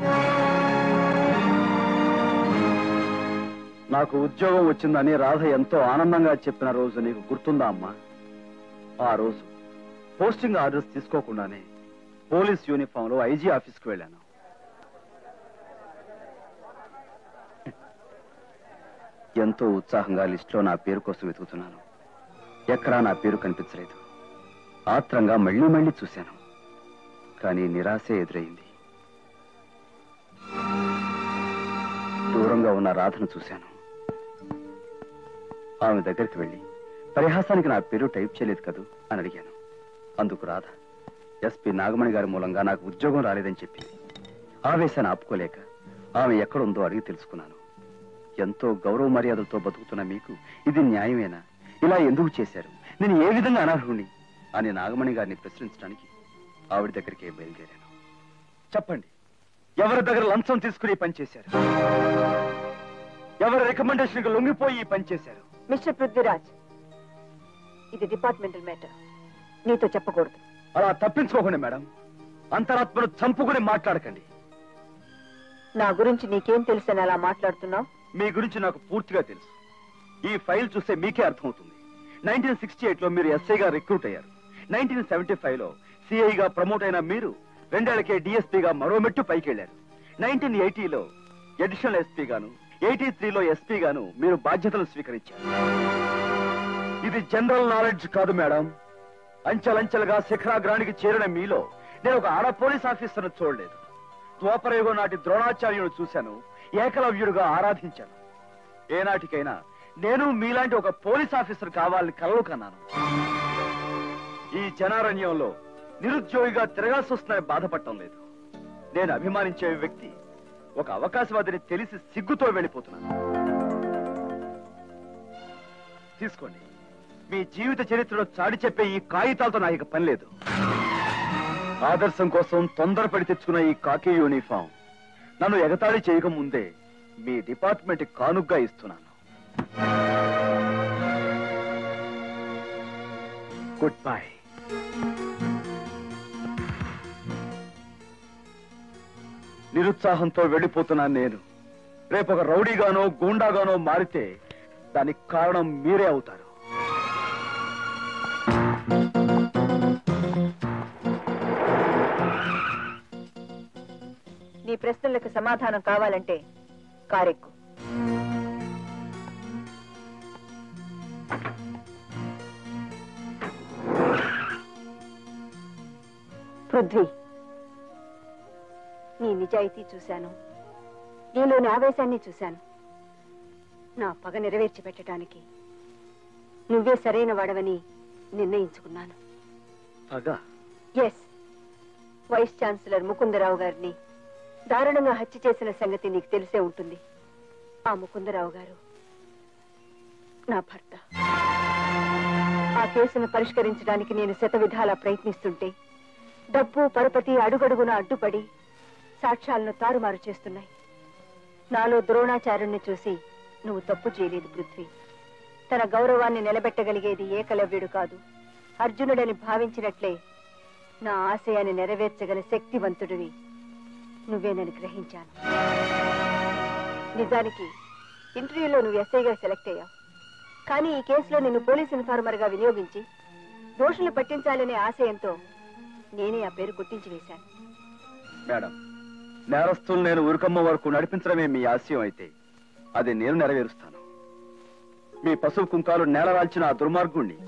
నాకు ఉద్యోగం వచ్చిందని రాధ ఎంతో ఆనందంగా చెప్పిన రోజు నీకు గుర్తుందా అమ్మా? ఆ రోజు పోస్టింగ్ ఆర్డర్స్ తీసుకోకుండానే పోలీస్ యూనిఫామ్ లో ఐజీ ఆఫీస్కి వెళ్ళాను. ఎంతో ఉత్సాహంగా లిస్టులో నా పేరు కోసం వెతుకుతున్నాను. ఎక్కడా నా పేరు కనిపించలేదు. ఆత్రంగా మళ్ళీ మళ్ళీ చూశాను, కానీ నిరాశే ఎదురైంది. దూరంగా ఉన్న రాధను చూశాను. ఆమె దగ్గరికి వెళ్ళి పరిహాసానికి నా పేరు టైప్ చేయలేదు కదూ అని అడిగాను. అందుకు రాధ ఎస్పీ నాగమణి గారి మూలంగా నాకు ఉద్యోగం రాలేదని చెప్పింది. ఆవేశాన్ని ఆపుకోలేక ఆమె ఎక్కడుందో అడిగి తెలుసుకున్నాను. ఎంతో గౌరవ మర్యాదలతో బతుకుతున్న మీకు ఇది న్యాయమేనా? ఇలా ఎందుకు చేశారు? నేను ఏ విధంగా అనర్హుణ్ణి అని నాగమణి గారిని ప్రశ్నించడానికి ఆవిడ దగ్గరికి బయలుదేరాను. చెప్పండి, ఎవరి దగ్గర లంచం తీసుకుని పనిచేశారు? ఎవరి రికమెండేషన్ లొంగిపోయి పనిచేశారు? మిస్టర్ పృథ్వీరాజ్, ఇది డిపార్ట్మెంటల్ మ్యాటర్, నీతో చెప్పకూడదు. అలా తప్పించుకోకండి మేడం. అంతరాత్మను చంపుకుని మాట్లాడకండి. నా గురించి నీకేం తెలుసని అలా మాట్లాడుతున్నావు? మీ గురించి నాకు పూర్తిగా తెలుసు. ఈ ఫైల్ చూస్తే మీకే అర్థమవుతుంది. 1968 లో మీరు ఎస్ఐగా రిక్రూట్ అయ్యారు. 1975 లో సిఐగా ప్రమోట్ అయిన మీరు 2 ఏళ్లకే డిఎస్పీగా మరో మెట్టు పైకి వెళ్లారు. 1980 లో అడిషనల్ ఎస్పీ గాను, 83 లో ఎస్పీ గాను మీరు బాధ్యతలు స్వీకరించారు. ఇది జనరల్ నాలెడ్జ్ కాదు మేడం. అంచెలంచెలుగా శిఖరాగ్రానికి చేరిన మీలో నేను ఒక ఆడ పోలీస్ ఆఫీసర్ను చూడలేదు. ద్వాపరయుగం నాటి ద్రోణాచార్యుడు చూశాను, ఏకలవ్యుడుగా ఆరాధించాను. ఏనాటికైనా నేను మీలాంటి ఒక పోలీస్ ఆఫీసర్ కావాలని కలలు కన్నాను. ఈ జనారణ్యంలో నిరుద్యోగిగా తిరగాల్సి వస్తుందని బాధపడటం లేదు. నేను అభిమానించే వ్యక్తి ఒక అవకాశవాదిని తెలిసి సిగ్గుతో వెళ్ళిపోతున్నాను. తీసుకోండి, మీ జీవిత చరిత్రలో చాటి చెప్పే ఈ కాగితాలతో నాకు ఇక పని లేదు. ఆదర్శం కోసం తొందరపడి తెచ్చుకున్న ఈ కాకి యూనిఫామ్ నన్ను ఎగతాళి చేయక ముందే మీ డిపార్ట్మెంట్ కానుగ్గా ఇస్తున్నాను. Good bye. నిరుత్సాహంతో వెళ్ళిపోతున్నాను నేను. రేపు ఒక రౌడీగానో గూండాగానో మారితే దానికి కారణం మీరే అవుతారు. నీ ప్రశ్నలకు సమాధానం కావాలంటే కారెక్కు. పృథ్వీ, నీ నిజాయితీ చూశాను, నీలోని ఆవేశాన్ని చూశాను. నా పగ నెరవేర్చి పెట్టడానికి నువ్వే సరైన వాడవని నిర్ణయించుకున్నాను. ఎస్, వైస్ ఛాన్సలర్ ముకుందరావు గారిని దారుణంగా హత్య చేసిన సంగతి నీకు తెలిసే ఉంటుంది. ఆ ముకుందరావు గారు నా భర్త. ఆ కేసును పరిష్కరించడానికి నేను శతవిధాలా ప్రయత్నిస్తుంటే డబ్బు పరపతి అడుగడుగున అడ్డుపడి సాక్ష్యాలను తారుమారు చేస్తున్నాయి. నాలో ద్రోణాచార్యుణ్ణి చూసి నువ్వు తప్పు చేయలేదు పృథ్వీ. తన గౌరవాన్ని నిలబెట్టగలిగేది ఏకలవ్యుడు కాదు, అర్జునుడని భావించినట్లే నా ఆశయాన్ని నెరవేర్చగల శక్తివంతుడివి నువ్వేనని గ్రహించాను. నిజానికి ఇంటర్వ్యూలో నువ్వు ఎస్ఐగా సెలెక్ట్ అయ్యావు. కానీ ఈ కేసులో నిన్ను పోలీస్ ఇన్ఫార్మర్ గా వినియోగించి దోషులు పట్టించాలనే ఆశయంతో నేనే ఆ పేరు గుర్తించి వేశాను. మేడం, నేరస్తులు నేను ఉరుకమ్మ వరకు నడిపించడమే మీ ఆశయం అయితే అది నేను నెరవేరుస్తాను. మీ పశువు కుంకాలు నేలరాల్చిన ఆ దుర్మార్గుణ్ణి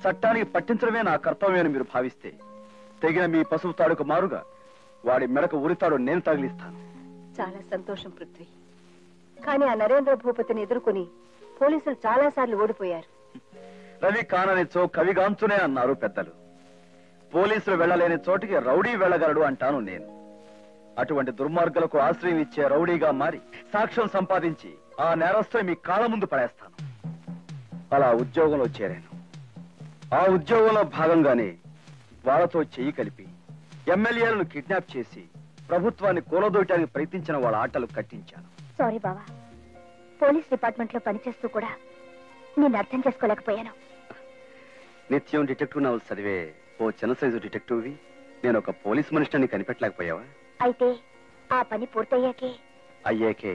చట్టానికి పట్టించడమే నా కర్తవ్యమని మీరు భావిస్తే తెగిన మీ పశువు తాడుకు మారుగా వాడి మెడకు ఉరితాడు నేను తగిలిస్తాను. చాలా సంతోషం పృథ్వీ. కానీ ఆ నరేంద్ర భూపతిని ఎదుర్కొని పోలీసులు చాలా సార్లు ఓడిపోయారు. రవి కాననిచో కవిగాంచునే అన్నారు పెద్దలు. పోలీసులు వెళ్లలేని చోటికి రౌడీ వెళ్లగలడు అంటాను నేను. అటువంటి దుర్మార్గులకు ఆశ్రయం ఇచ్చే రౌడీగా మారి సాక్ష్యం సంపాదించి ఆ నేరస్తుని మీ కాళ్ళ ముందు పడేస్తాను. అలా ఉద్యోగంలో చేరాను. ఆ ఉద్యోగంలో భాగంగానే వాళ్ళతో చెయ్యి కలిపి ఎమ్మెల్యేలను కిడ్నాప్ చేసి ప్రభుత్వాన్ని కూలదోయటానికి ప్రయత్నించిన వాళ్ళ ఆటలు కట్టించాను. సారీ బావా, పోలీస్ డిపార్ట్మెంట్ లో పనిచేస్తూ కూడా నేను అర్థం చేసుకోలేకపోయాను. నిత్యం డిటెక్టివ్ నవల్స్ చదివే ఓ చిన్న సైజు డిటెక్టివ్వి నేను ఒక పోలీస్ మనిషిని కనిపెట్టలేకపోయావా? అయితే ఆ పని పూర్తయ్యాకే అయ్యాకే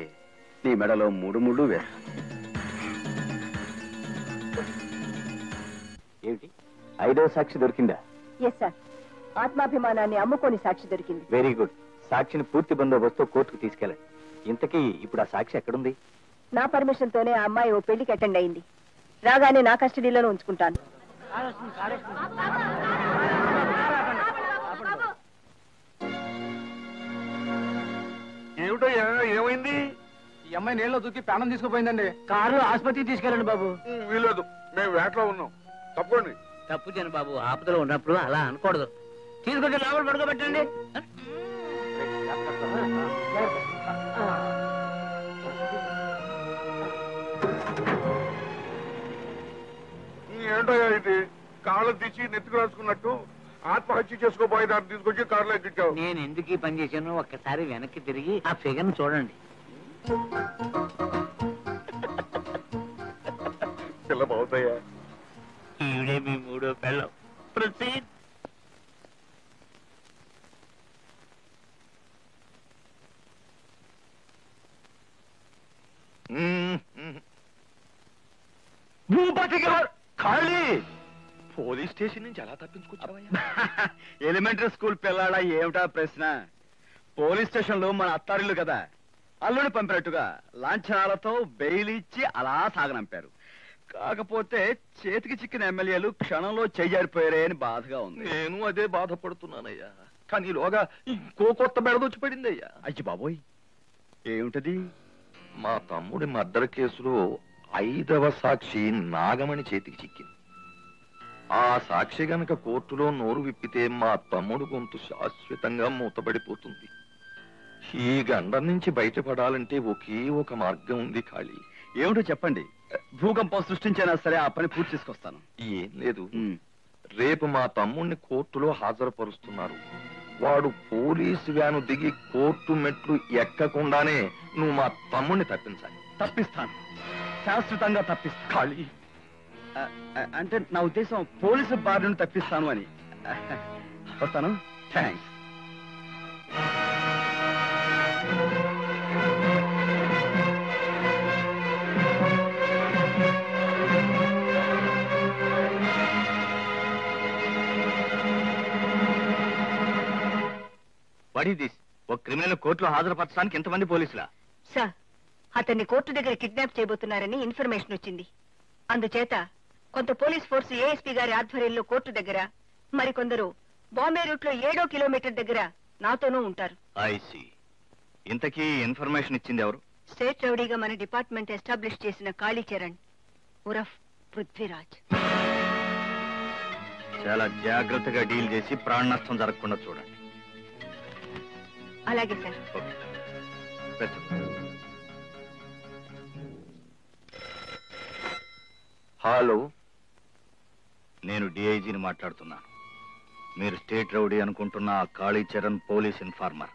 నీ మెడలో 3 ముళ్ళు వేస్తాను. ఏమిటి 5వ సాక్షి దొరికిందా? ఎస్ సార్, ఆత్మాభిమానాన్ని అమ్ముకొని సాక్షి దొరికింది. Very good. సాక్షిని పూర్తి బందోబస్తు కోర్టుకు తీసుకెళ్ళండి. ఇంతకీ ఇప్పుడు ఆ సాక్షి ఎక్కడుంది? నా పర్మిషన్ తోనే ఆ అమ్మాయి ఓ పెళ్లికి అటెండ్ అయింది. రాగానే నా కస్టడీలోనే ఉంచుకుంటాను. ఏమిటయ్యా, ఏమైంది? ఈ అమ్మాయి నీళ్ళలో దూకి ప్రాణం తీసుకుపోయిందండి. కారు ఆసుపత్రికి తీసుకెళ్ళండి బాబు. వీలేదు, మేము వేటలో ఉన్నాం. తప్పండి. తప్పు చేయను బాబు, ఆపదలో ఉన్నప్పుడు అలా అనకూడదు. తీసుకొచ్చి లోపల పడుకోబెట్టండి. ఏంటయ్యా ఇది? కాళ్ళు తీసి నెత్తికి రాసుకున్నట్టు ఆత్మహత్య చేసుకోబోయే దాన్ని తీసుకొచ్చి కారులో ఎక్కించావు. నేను ఎందుకు ఈ పని చేశాను ఒక్కసారి వెనక్కి తిరిగి ఆ ఫిగర్ చూడండి. పిల్ల బాగుతాయా? ఈవిడే మీ 3వ పిల్లం. ప్రొసీడ్. భూపతి గారు ఖాళీ. పోలీస్ స్టేషన్ నుంచి ఎలా తప్పించుకొచ్చావయ్యా? ఎలిమెంటరీ స్కూల్ పిల్లాడా, ఏమిటా ప్రశ్న? పోలీస్ స్టేషన్ లో మన అత్తారిల్లు కదా, అల్లుని పంపినట్టుగా లాంఛనాలతో బెయిల్ ఇచ్చి అలా సాగనంపారు. కాకపోతే చేతికి చిక్కిన ఎమ్మెల్యేలు క్షణంలో చెయ్యారిపోయారే అని బాధగా ఉంది. నేను అదే బాధపడుతున్నానయ్యా. కానీ ఈలోగా ఇంకో కొత్త బెడదొచ్చి పడింది అయ్యా. అయ్యి బాబోయ్, ఏమిటది? మా తమ్ముడి మర్డర్ కేసులో 5వ సాక్షి నాగమణి చేతికి చిక్కింది. ఆ సాక్షి గనక కోర్టులో నోరు విప్పితే మా తమ్ముడు గొంతు శాశ్వతంగా మూతపడిపోతుంది. ఈ గండం నుంచి బయటపడాలంటే ఒకే ఒక మార్గం ఉంది ఖాళీ. ఏమిటో చెప్పండి. భూకంపం సృష్టించైనా సరే ఆ పని పూర్తి చేసుకొస్తాను. ఏం లేదు, రేపు మా తమ్ముడిని కోర్టులో హాజరుపరుస్తున్నారు. వాడు పోలీసు వ్యాను దిగి కోర్టు మెట్లు ఎక్కకుండానే నువ్వు మా తమ్ముడిని తప్పించాలి. తప్పిస్తాను, శాశ్వతంగా తప్పిస్తాను. ఖాళీ అంటే నా ఉద్దేశం పోలీసు బారి నుండి తప్పిస్తాను అని. వస్తాను. థ్యాంక్స్. What is this? ఒక క్రిమినల్ కోర్టులో హాజరుపరచడానికి ఎంతమంది పోలీసులా? సార్, అతన్ని కోర్టు దగ్గర కిడ్నాప్ చేయబోతున్నారని ఇన్ఫర్మేషన్ వచ్చింది. అందుచేత కొంత పోలీస్ ఫోర్స్ ఏఎస్పీ గారి ఆధ్వర్యంలో కోర్టు దగ్గర, మరికొందరు బాంబే రూట్ లో 7వ కిలోమీటర్ దగ్గర నాతోనూ ఉంటారు. ఐసి. ఇంతకీ ఇన్ఫర్మేషన్ ఇచ్చింది ఎవరు? స్టేట్ రౌడీగా మన డిపార్ట్మెంట్ ఎస్టాబ్లిష్ చేసిన కాళీచరణ్ ఉరఫ్ పృథ్వీరాజ్. చాలా జాగ్రత్తగా డీల్ చేసి ప్రాణ నష్టం జరగకుండా చూడండి. అలాగే సార్. హలో, నేను డిఐజీని మాట్లాడుతున్నాను. మీరు స్టేట్ రౌడీ అనుకుంటున్న ఆ కాళీచరణ్ పోలీస్ ఇన్ఫార్మర్.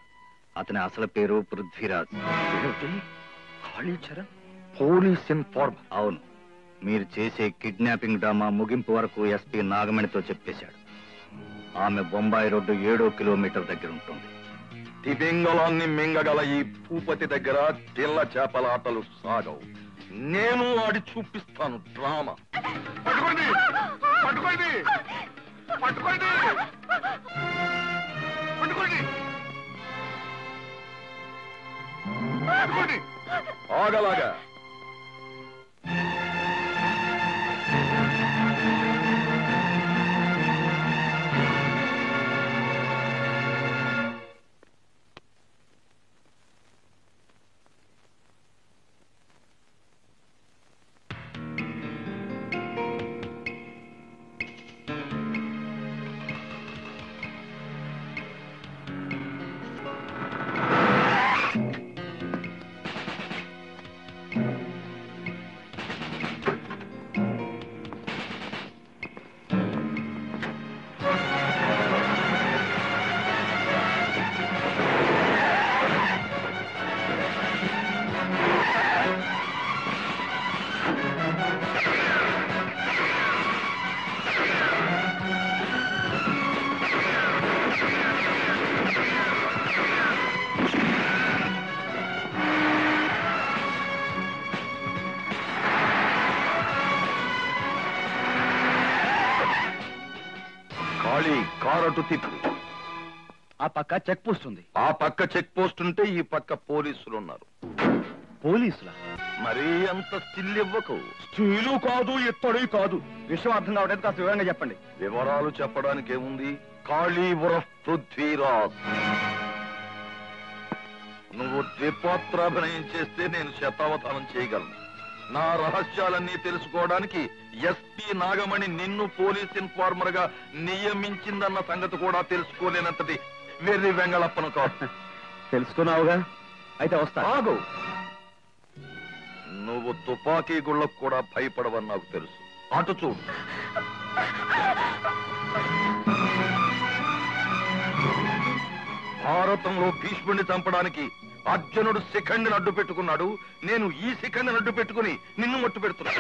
అతని అసలు పేరు పృథ్వీరాజ్. Kalicharan police informer. అవును, మీరు చేసే కిడ్నాపింగ్ డ్రామా ముగింపు వరకు ఎస్పీ నాగమణితో చెప్పేశాడు. ఆమె బొంబాయి రోడ్డు 7 కిలోమీటర్ దగ్గర ఉంటుంది. తిమింగలాన్ని మింగగల ఈ భూపతి దగ్గర తెల్ల చేపల ఆటలు సాగవు. నేను ఆడి చూపిస్తాను డ్రామా. పట్టుకోండి పట్టుకోండి పట్టుకోండి పట్టుకోండి పట్టుకోండి. ఆగలాగా కారటు తిప్పు. ఆ పక్క చెక్ పోస్ట్ ఉంది. ఆ పక్క చెక్ పోస్ట్ ఉంటే ఈ పక్క పోలీసులు ఉన్నారు. పోలీసులా? మరీ అంత స్టిల్ ఇవ్వకు. స్టీలు కాదు, ఇత్తడి కాదు. విషయం అర్థం కావడానికి కాస్త వివరంగా చెప్పండి. వివరాలు చెప్పడానికి ఏముంది? కాళీ ఉరఫ్ పృథ్వీరాజ్. నువ్వు ద్విపాత్రాభినయం చేస్తే నేను శతావధానం చేయగలను. నా రహస్యాలన్నీ తెలుసుకోవడానికి ఎస్పీ నాగమణి నిన్ను పోలీస్ ఇన్ఫార్మర్ గా నియమించిందన్న సంగతి కూడా తెలుసుకోలేనంతటి వెర్రి వెంగళప్పను కాదు. తెలుసుకున్నావుగా, అయితే వస్తా. ఆగు. నువ్వు తుపాకీ గుళ్ళకు కూడా భయపడవని నాకు తెలుసు. అటు చూడు. భారతంలో భీష్ముడిని చంపడానికి అర్జునుడు శిఖండిని అడ్డు పెట్టుకున్నాడు. నేను ఈ శిఖండిని అడ్డు పెట్టుకుని నిన్ను మట్టు పెడుతున్నా.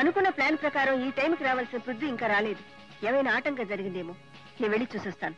అనుకున్న ప్లాన్ ప్రకారం ఈ టైంకి రావాల్సిన పృథ్వీ ఇంకా రాలేదు. ఏమైనా ఆటంకం జరిగిందేమో. నేను వెళ్ళి చూసొస్తాను.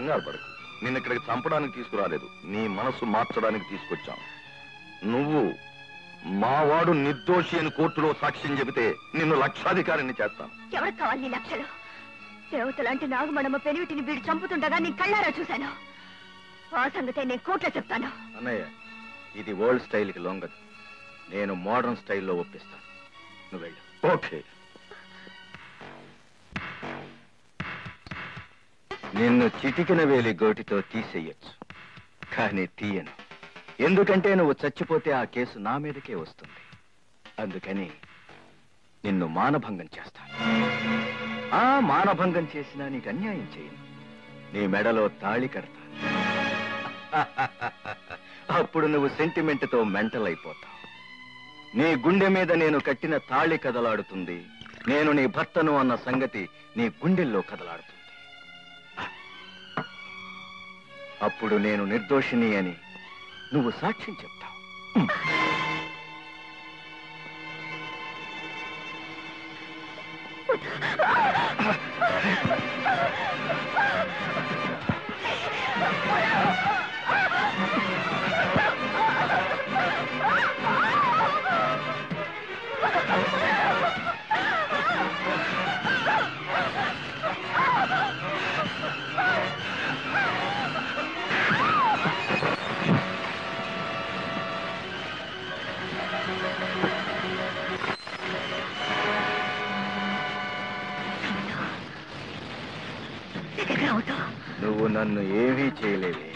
కంగారు పడకు. నిన్ను ఇక్కడికి చంపడానికి తీసుకురాలేదు, నీ మనసు మార్చడానికి తీసుకొచ్చాం. నువ్వు మావాడు నిర్దోషి అని కోర్టులో సాక్ష్యం చెబితే నిన్ను లక్షాధికారిని చేస్తాను. ఎవరికి కావాలి నీ లక్షలు? దేవత లాంటి నాగమణమ్మ పెనివిటిని వీడు చంపుతుండగా నేను కళ్ళారా చూశాను. ఆ సంగతే నేను కోర్టులో చెప్తాను. అన్నయ్య, ఇది ఓల్డ్ స్టైల్కి లొంగదు. నేను మోడర్న్ స్టైల్లో ఒప్పిస్తాను. నువ్వు వెళ్ళు. ఓకే. నిన్ను చిటికిన వేలి గోటితో తీసేయచ్చు, కానీ తీయను. ఎందుకంటే నువ్వు చచ్చిపోతే ఆ కేసు నా మీదకే వస్తుంది. అందుకని నిన్ను మానభంగం చేస్తాను. ఆ మానభంగం చేసినా నీకు అన్యాయం చేయను. నీ మెడలో తాళి కడతాను. అప్పుడు నువ్వు సెంటిమెంట్తో మెంటల్ అయిపోతావు. నీ గుండె మీద నేను కట్టిన తాళి కదలాడుతుంది. నేను నీ భర్తను అన్న సంగతి నీ గుండెల్లో కదలాడుతుంది. అప్పుడు నేను నిర్దోషిని అని నువ్వు సాక్ష్యం చెప్తావు. నువ్వు నన్ను ఏమీ చేయలేవే.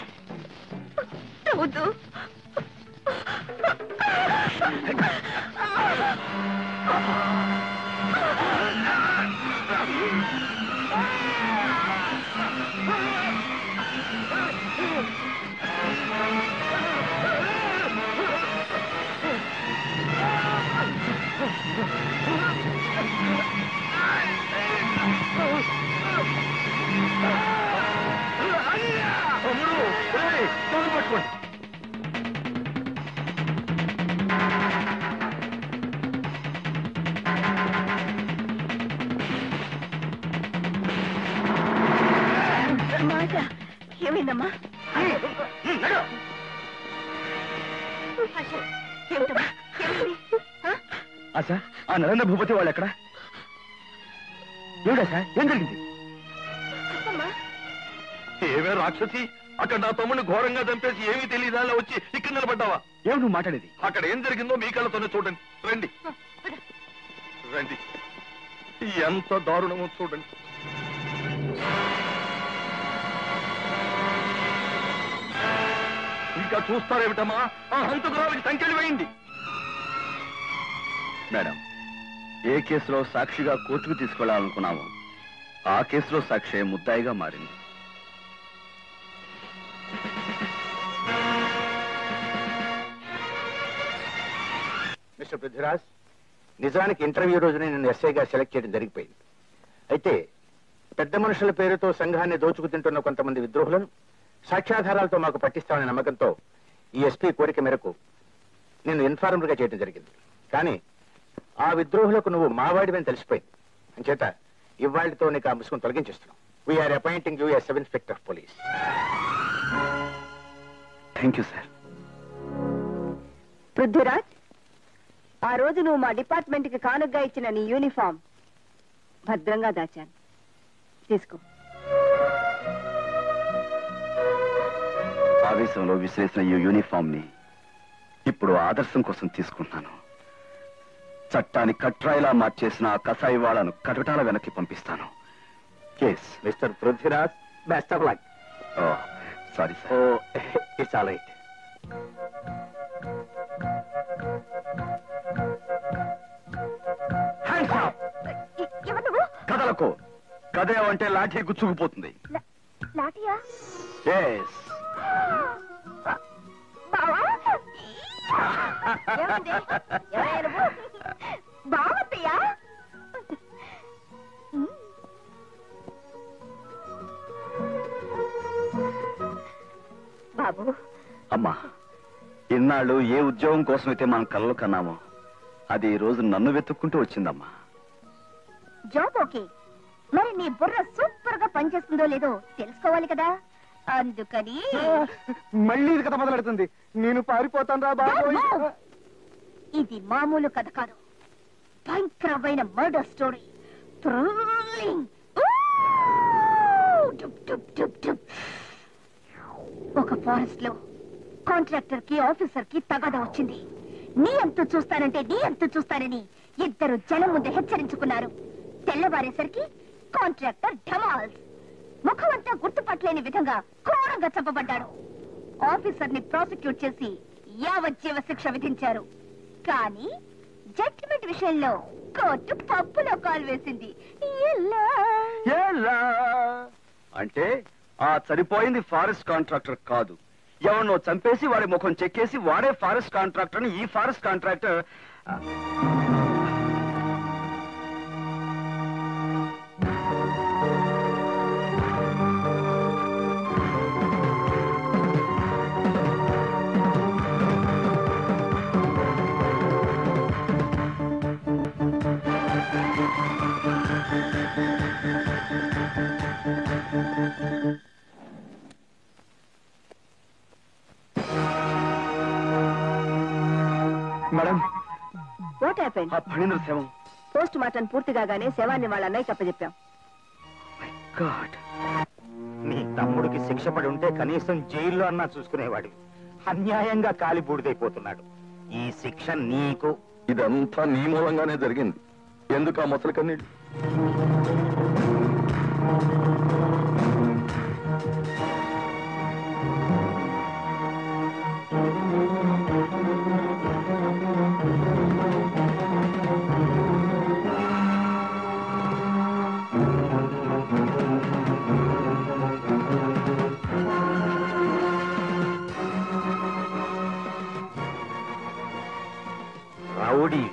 ఏమైందమ్మా? ఆశా, ఆ నరేంద్ర భూపతి వాళ్ళు ఎక్కడ? ఏమిటా సార్, ఏం జరిగింది? ఏమే రాక్షసి, అక్కడ నా తమ్ముడిని ఘోరంగా చంపేసి ఏమీ తెలియదా వచ్చి ఇక్కడ నిలబడ్డావా? ఏమి నువ్వు మాట్లాడేది? అక్కడ ఏం జరిగిందో మీ కళ్ళతోనే చూడండి. రండి రండి, ఎంత దారుణమో చూడండి. ఇంకా చూస్తారేమిటమ్మా? ఆ హంతకురాలకి సంఖ్యలు వేయండి. మేడం, ఏ కేసులో సాక్షిగా కోర్టుకు తీసుకెళ్లాలనుకున్నామో ఆ కేసులో సాక్షి ముద్దాయిగా మారింది. మిస్టర్ పృథ్వీరాజ్, నిజానికి ఇంటర్వ్యూ రోజునే నేను ఎస్ఐగా సెలెక్ట్ చేయడం జరిగిపోయింది. అయితే పెద్ద మనుషుల పేరుతో సంఘాన్ని దోచుకు తింటున్న కొంతమంది విద్రోహులను సాక్ష్యాధారాలతో మాకు పట్టిస్తామనే నమ్మకంతో ఈ ఎస్పీ కోరిక మేరకు నేను ఇన్ఫార్మర్ గా చేయడం జరిగింది. కానీ ఆ విద్రోహులకు నువ్వు మావాడివని తెలిసిపోయింది. అంచేత ఇవాళ్లతో నీకు ఆ ముసుగును తొలగించేస్తున్నాం. We're appointing you as sub inspector of police. Thank you sir. Prithviraj, ఆ రోజు నువ్వు మా డిపార్ట్మెంట్ కి కానుగ్గా ఇచ్చిన నీ యూనిఫామ్ భద్రంగా దాచాను. తీసుకో. ఆవేశంలో విసిరేసిన ఈ యూనిఫామ్ ని ఇప్పుడు ఆదర్శం కోసం తీసుకుంటున్నాను. చట్టాన్ని కట్రాయిలా మార్చేసిన ఆ కసాయి వాళ్లను కటకటాల వెనక్కి పంపిస్తాను. Mister Prithviraj, best of luck. Sorry sir. It's all right. కదలకు. కదేవంటే లాఠీ గుచ్చుకుపోతుంది. లాఠీయా? బావత్తయ్యా? బాబు, అమ్మా, ఇన్నాళ్ళు ఏ ఉద్యోగం కోసమైతే మనం కలలు కన్నామో అది ఈ రోజు నన్ను వెతుక్కుంటూ వచ్చిందమ్మా. జాబ్ ఓకే, మరి నీ బుర్ర సూపర్ గా పనిచేస్తుందో లేదో తెలుసుకోవాలి కదా. అందుకని మళ్ళీ ఇది కథ మొదలెడుతుంది. నేను పారిపోతాను రా బాబు. ఇది మామూలు కథ కాదు, భయంకరమైన మర్డర్ స్టోరీ. ఒక ఫారెస్ట్ లో కాంట్రాక్టర్ కి ఆఫీసర్ కి తగాద వచ్చింది. నీ అంతు చూస్తానంటే నీ అంతు చూస్తానని ఇద్దరు జనం ముందు హెచ్చరించుకున్నారు. తెల్లవారేసరికి కాంట్రాక్టర్ ఢమాల్స్ ముఖమంతా గుర్తుపట్టలేని విధంగా ఘోరంగా చంపబడ్డాడు. ఆఫీసర్ ని ప్రాసిక్యూట్ చేసి యావజ్జీవ శిక్ష విధించారు. కానీ జడ్జిమెంట్ విషయంలో కోర్టు పప్పులో కాలు వేసింది. అంటే ఆ చనిపోయింది ఫారెస్ట్ కాంట్రాక్టర్ కాదు, ఎవరినో చంపేసి వాడి ముఖం చెక్కేసి వాడే ఫారెస్ట్ కాంట్రాక్టర్ అని ఈ forest contractor madam. What happened? ఆ ఫణీంద్ర శవం. పోస్ట్ మార్టం పూర్తి కాగానే శవాన్ని వాళ్ళ అన్నయ్య కప్పచెప్పాం. నీ తమ్ముడికి శిక్ష పడి ఉంటే కనీసం జైల్లో అన్నా చూసుకునేవాడు. అన్యాయంగా కాలి బూడిదైపోతున్నాడు. ఈ శిక్ష నీకు. ఇదంతా నీ మూలంగానే జరిగింది. ఎందుకు ఆ మొసలి కన్నీళ్ళు? రౌడీ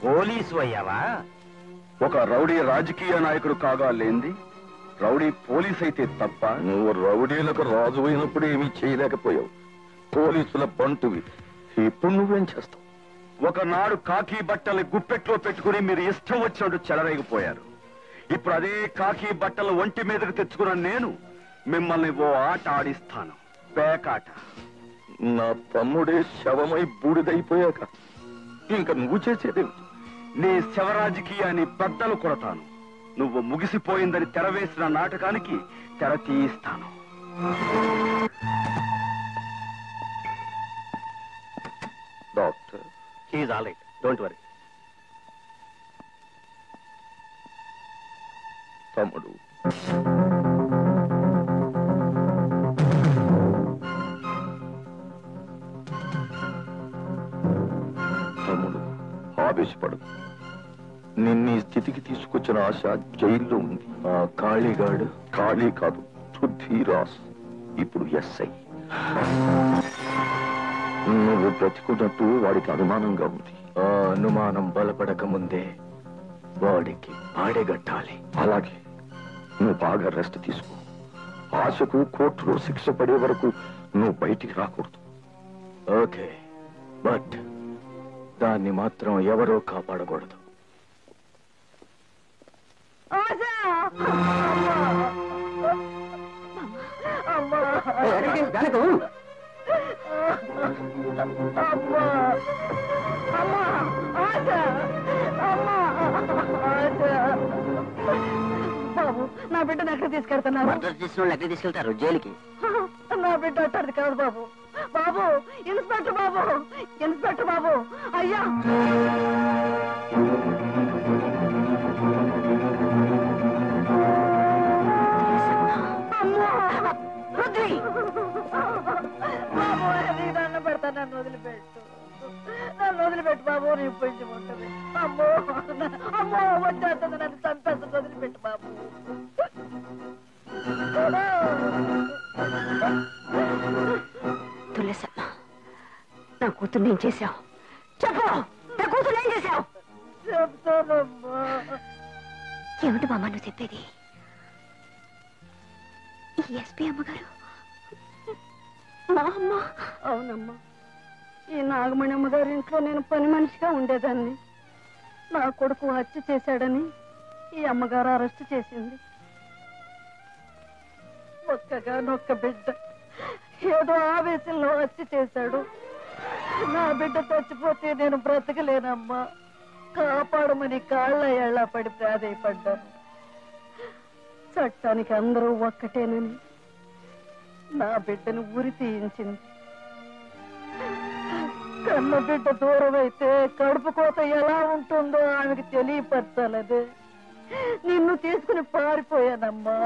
పోలీసు అయ్యావా? ఒక రౌడీ రాజకీయ నాయకుడు కాగా లేంది రౌడీ పోలీస్ అయితే తప్ప. నువ్వు రౌడీలకు రాజు అయినప్పుడు ఏమీ చేయలేకపోయావు. పోలీసుల బంటువి. ఇప్పుడు నువ్వేం చేస్తావు? ఒకనాడు కాకి బట్టలు గుప్పెట్లో పెట్టుకుని మీరు ఇష్టం వచ్చినట్టు చెలరేగిపోయారు. ఇప్పుడు అదే కాకి బట్టలు ఒంటి మీదకి తెచ్చుకున్న నేను మిమ్మల్ని ఓ ఆట ఆడిస్తాను. పేకాట. నా తమ్ముడే శవమై బూడిదైపోయాక ఇంకా నువ్వు చేసేదేమిటి? నీ శవరాజకీయాన్ని బద్దలు కొడతాను. నువ్వు ముగిసిపోయిందని తెరవేసిన నాటకానికి తెర తీయిస్తాను. Doctor, he's all right, don't worry. తమ్ముడు, తమ్ముడు ఆవేశపడు. నిన్నీ స్థితికి తీసుకొచ్చిన ఆశ జైల్లో ఉంది. ఆ ఖాళీగాడు ఖాళీ కాదు, పృథ్వీరాజ్ ఇప్పుడు ఎస్ఐ. నువ్వు బ్రతికున్నట్టు వాడికి అనుమానంగా ఉంది. ఆ అనుమానం బలపడక ముందే వాడికి పాడెగట్టాలి. అలాగే, నువ్వు బాగా రెస్ట్ తీసుకో. ఆశకు కోర్టులో శిక్ష పడే వరకు నువ్వు బయటికి రాకూడదు. ఓకే, బట్ దాన్ని మాత్రం ఎవరో కాపాడకూడదు. బాబు, నా బిడ్డను ఎక్కడ తీసుకెళ్తున్నారు? మర్డర్ చేసిన వాళ్ళు ఎక్కడ తీసుకెళ్తారు? జైలుకి. నా బిడ్డ అంటారు కాదు బాబు. బాబు, ఇన్స్పెక్టర్ బాబు, ఇన్స్పెక్టర్ బాబు, అయ్యా. బాబు, నీ దండ పెడతా, నన్ను వదిలిపెట్టు, నన్ను వదిలిపెట్టు బాబు. నీ పొంచి ఉంటుంది. అమ్మో అమ్మో, వచ్చేస్తుంది, నన్ను చంపేస్తుంది. వదిలిపెట్టు బాబు. తులసమ్మ, నా కూతురు ఏం చేశావు? చెప్పు, నా కూతురు ఏం చేశావు? చెప్తానమ్మా. ఏమిటి మామ నువ్వు చెప్పేది? ఈ ఎస్పీ అమ్మగారు మా అమ్మ? అవునమ్మా, ఈ నాగమణమ్మ గారి ఇంట్లో నేను పని మనిషిగా ఉండేదాన్ని. నా కొడుకు హత్య చేశాడని ఈ అమ్మగారు అరెస్ట్ చేసింది. ఒక్కగానొక్క బిడ్డ ఏదో ఆవేశంలో హత్య చేశాడు. నా బిడ్డ చచ్చిపోతే నేను బ్రతకలేనమ్మా. కాపాడమని కాళ్ళ ఎళ్ళ పడి ప్రాధేయపడ్డాను. చట్టానికి అందరూ ఒక్కటేనని నా బిడ్డను ఉరి తీయించింది. కన్న బిడ్డ దూరం అయితే కడుపు కోత ఎలా ఉంటుందో ఆమెకు తెలియపరచాలదే నిన్ను తీసుకుని పారిపోయానమ్మా.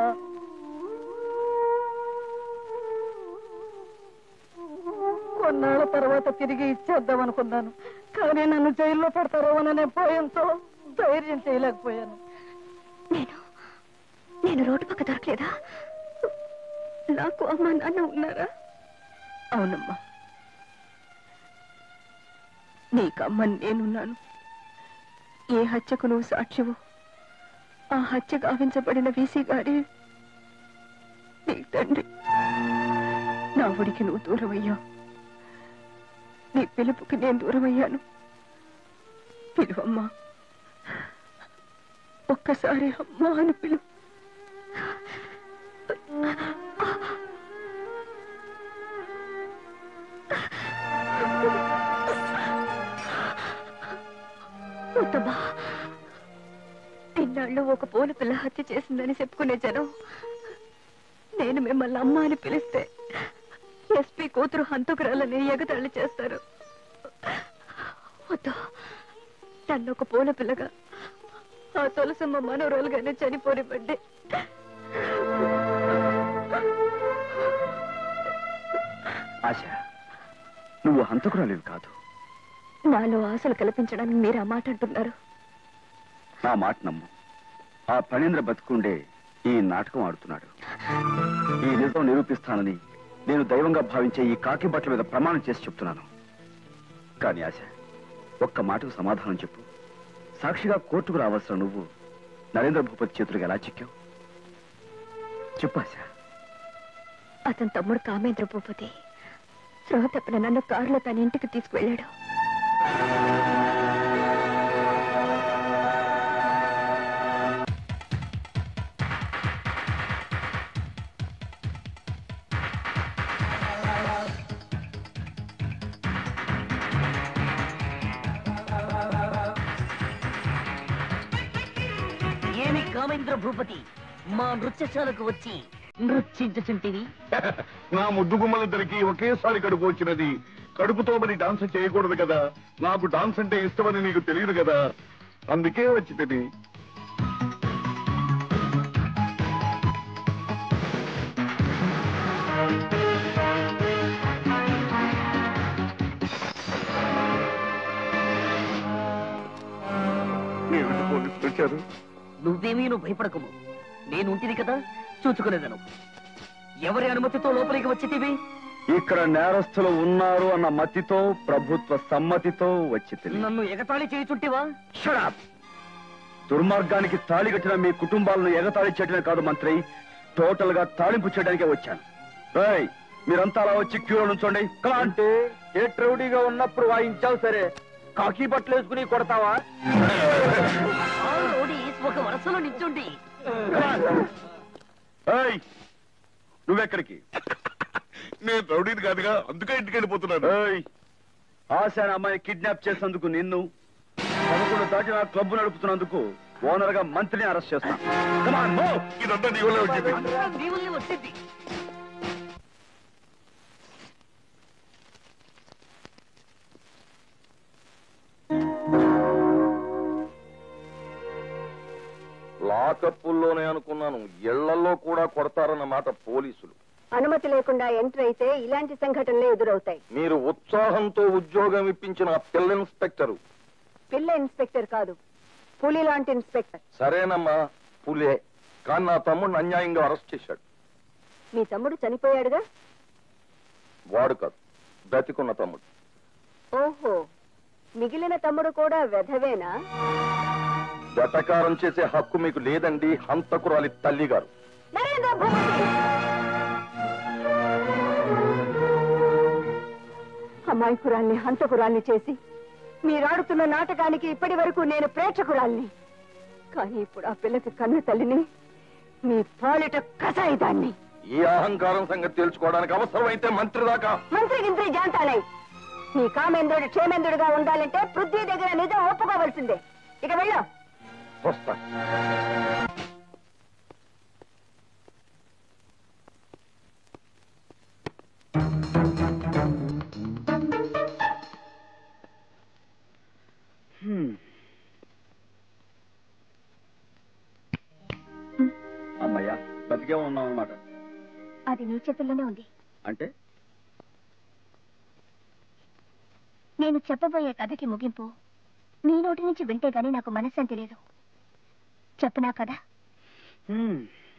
కొన్నాళ్ళ తర్వాత తిరిగి ఇచ్చేద్దాం అనుకున్నాను, కానీ నన్ను జైల్లో పెడతారోననే భయంతో ధైర్యం చేయలేకపోయాను. నేను రోడ్డు పక్క దొరకలేదా? నాకు అమ్మ నాన్న ఉన్నారా? అవునమ్మా, నీకమ్మ నేనున్నాను. ఏ హత్యకు నువ్వు సాక్షివు ఆ హత్య గావించబడిన వీసీ గారి నీ తండ్రి. నా ఊరికి నువ్వు దూరమయ్యావు, నీ పిలుపుకి నేను దూరమయ్యాను. పిలువమ్మా, ఒక్కసారి అమ్మా అని పిలువు. ఇన్నాళ్ళు ఒక పూల పిల్ల హత్య చేసిందని చెప్పుకునే జనం నేను మిమ్మల్ని అమ్మ అని పిలిస్తే ఎస్పీ కూతురు హంతకురాలని ఎగతాళి చేస్తారు. వద్దు, నన్ను ఒక పూల పిల్లగా ఆ తులసమ్మ మనోరాలుగానే చనిపోనివ్వండి. ఆశ, నువ్వు హంతకురాలివి కాదు. నాలో ఆశలు కల్పించడానికి మీరు ఆ మాట అంటున్నారు. నా మాట నమ్ము. ఆ ఫణీంద్ర బతుకుండే ఈ నాటకం ఆడుతున్నాడు. ఈ నిజం నిరూపిస్తానని నేను దైవంగా భావించే ఈ కాకి బట్టల మీద ప్రమాణం చేసి చెప్తున్నాను. కానీ ఆశ, ఒక్క మాటకు సమాధానం చెప్పు. సాక్షిగా కోర్టుకు రావాల్సిన నువ్వు నరేంద్ర భూపతి చేతులకు ఎలా చిక్కావు? చెప్పు ఆశ. అతని తమ్ముడు కామేంద్ర భూపతి స్పృహ తప్పిన నన్ను కారులో తన ఇంటికి తీసుకువెళ్ళాడు. ఏమి కామేంద్ర భూపతి మా నృత్యశాలకు వచ్చి నృత్యించుచుంటివి? నా ముద్దు గుమ్మలిద్దరికి ఒకేసారి కడుపు వచ్చినది. కడుపుతో మరి డాన్స్ చేయకూడదు కదా. నాకు డాన్స్ అంటే ఇష్టమని నీకు తెలియదు కదా, అందుకే వచ్చింది. పోలీసులు వచ్చారు. నువ్వు భయపడకము, నేను ఉంటిది కదా, చూచుకునేదను. ఎవరి అనుమతితో లోపలికి వచ్చితివి? ఇక్కడ నేరస్తులు ఉన్నారు అన్న మతితో, ప్రభుత్వ సమ్మతితో వచ్చి నన్ను ఎగతాళి చేయుచుంటివా? దుర్మార్గానికి తాళి కట్టిన మీ కుటుంబాలను ఎగతాళి చేయడమే కాదు మంత్రి, టోటల్ గా తాళింపు చేయడానికే వచ్చాను. రేయ్, మీరంతా అలా వచ్చి క్యూలో నుంచోండి. అంటే ఏ ట్రౌడీగా ఉన్నప్పుడు వాయించావు సరే, కాకి బట్టలు వేసుకుని కొడతావా? ఒక వరుసలో నిల్చుండి. నువ్వెక్కడికి? నేను రౌడీని కాదుగా, అందుకే ఇంటికి వెళ్ళిపోతున్నాను. ఆశ అమ్మాయిని కిడ్నాప్ చేసినందుకు నిన్ను, 11 దాటిన క్లబ్ నడుపుతున్నందుకు ఓనర్ గా మంత్రిని అరెస్ట్ చేస్తాను. ఇదంతా నీ వల్లే వచ్చింది. వచ్చింది. లాకప్పుల్లోనే అనుకున్నాను, ఇళ్లలో కూడా కొడతారన్నమాట పోలీసులు. అనుమతి లేకుండా ఎంటర్ అయితే ఇలాంటి సంఘటనలే ఎదురవుతాయి. మీరు ఉత్సాహంతో ఉద్యోగం ఇప్పించిన పిల్ల ఇన్స్పెక్టరు. పిల్ల ఇన్స్పెక్టర్ కాదు, పులి లాంటి ఇన్స్పెక్టర్. సరేనమ్మా, పులే. కానీ నా తమ్ముడిని అన్యాయంగా అరెస్ట్ చేశాడు. మీ తమ్ముడు చనిపోయాడుగా? వాడు కాదు, బ్రతికున్న తమ్ముడు. ఓహో, మిగిలిన తమ్ముడు కూడా వెధవేనా? వెటకారం చేసే హక్కు మీకు లేదండి, హంతకురాలి తల్లి గారు. అమాయకురాల్ని హంతకురాల్ని చేసి మీరాడుతున్న నాటకానికి ఇప్పటి వరకు నేను ప్రేక్షకురాల్ని. కానీ ఇప్పుడు ఆ పిల్లకి కన్ను తల్లిని, మీ పాలిట కసాయిదాన్ని. ఈ అహంకారం సంగతి తెలుసుకోవడానికి అవసరమైతే మంత్రి దాకా. మంత్రి గింత్రి జాంతాలే. నీ కామేంద్రుడు క్షేమేంద్రుడిగా ఉండాలంటే పృథ్వీ దగ్గర నిజం ఒప్పుకోవలసిందే. ఇక వెళ్ళు. వస్తా. అమ్మయ్యా, బతికే ఉన్నాం అన్నమాట. అది నీ చేతుల్లోనే ఉంది. అంటే నేను చెప్పబోయే కథకి ముగింపు నీ నోటి నుంచి వింటే గానీ నాకు మనశ్శాంతి లేదు. చెప్పనా కదా?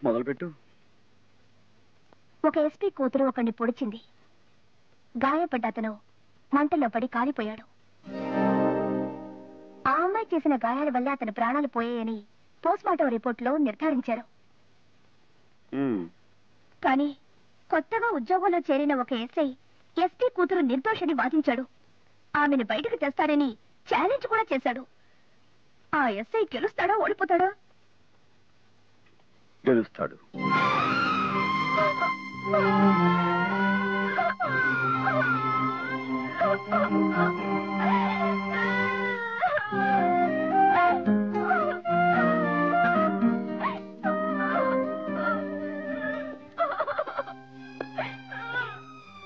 మొదలుపెట్టు. ఒక ఎస్పీ కూతురు ఒకడిని పొడిచింది. గాయపడ్డ అతను మంటల్లో పడి కాలిపోయాడు. ఆ అమ్మాయి చేసిన గాయాల వల్ల అతని ప్రాణాలు పోయాయని పోస్ట్మార్టం రిపోర్టులో నిర్ధారించారు. కానీ కొత్తగా ఉద్యోగంలో చేరిన ఒక ఎస్ఐ ఎస్పీ కూతురు నిర్దోషని వాదించాడు. ఆమెను బయటకు తెస్తాడని ఛాలెంజ్ కూడా చేశాడు. ఆ ఎస్ఐ గెలుస్తాడా ఓడిపోతాడా? గెలుస్తాడు.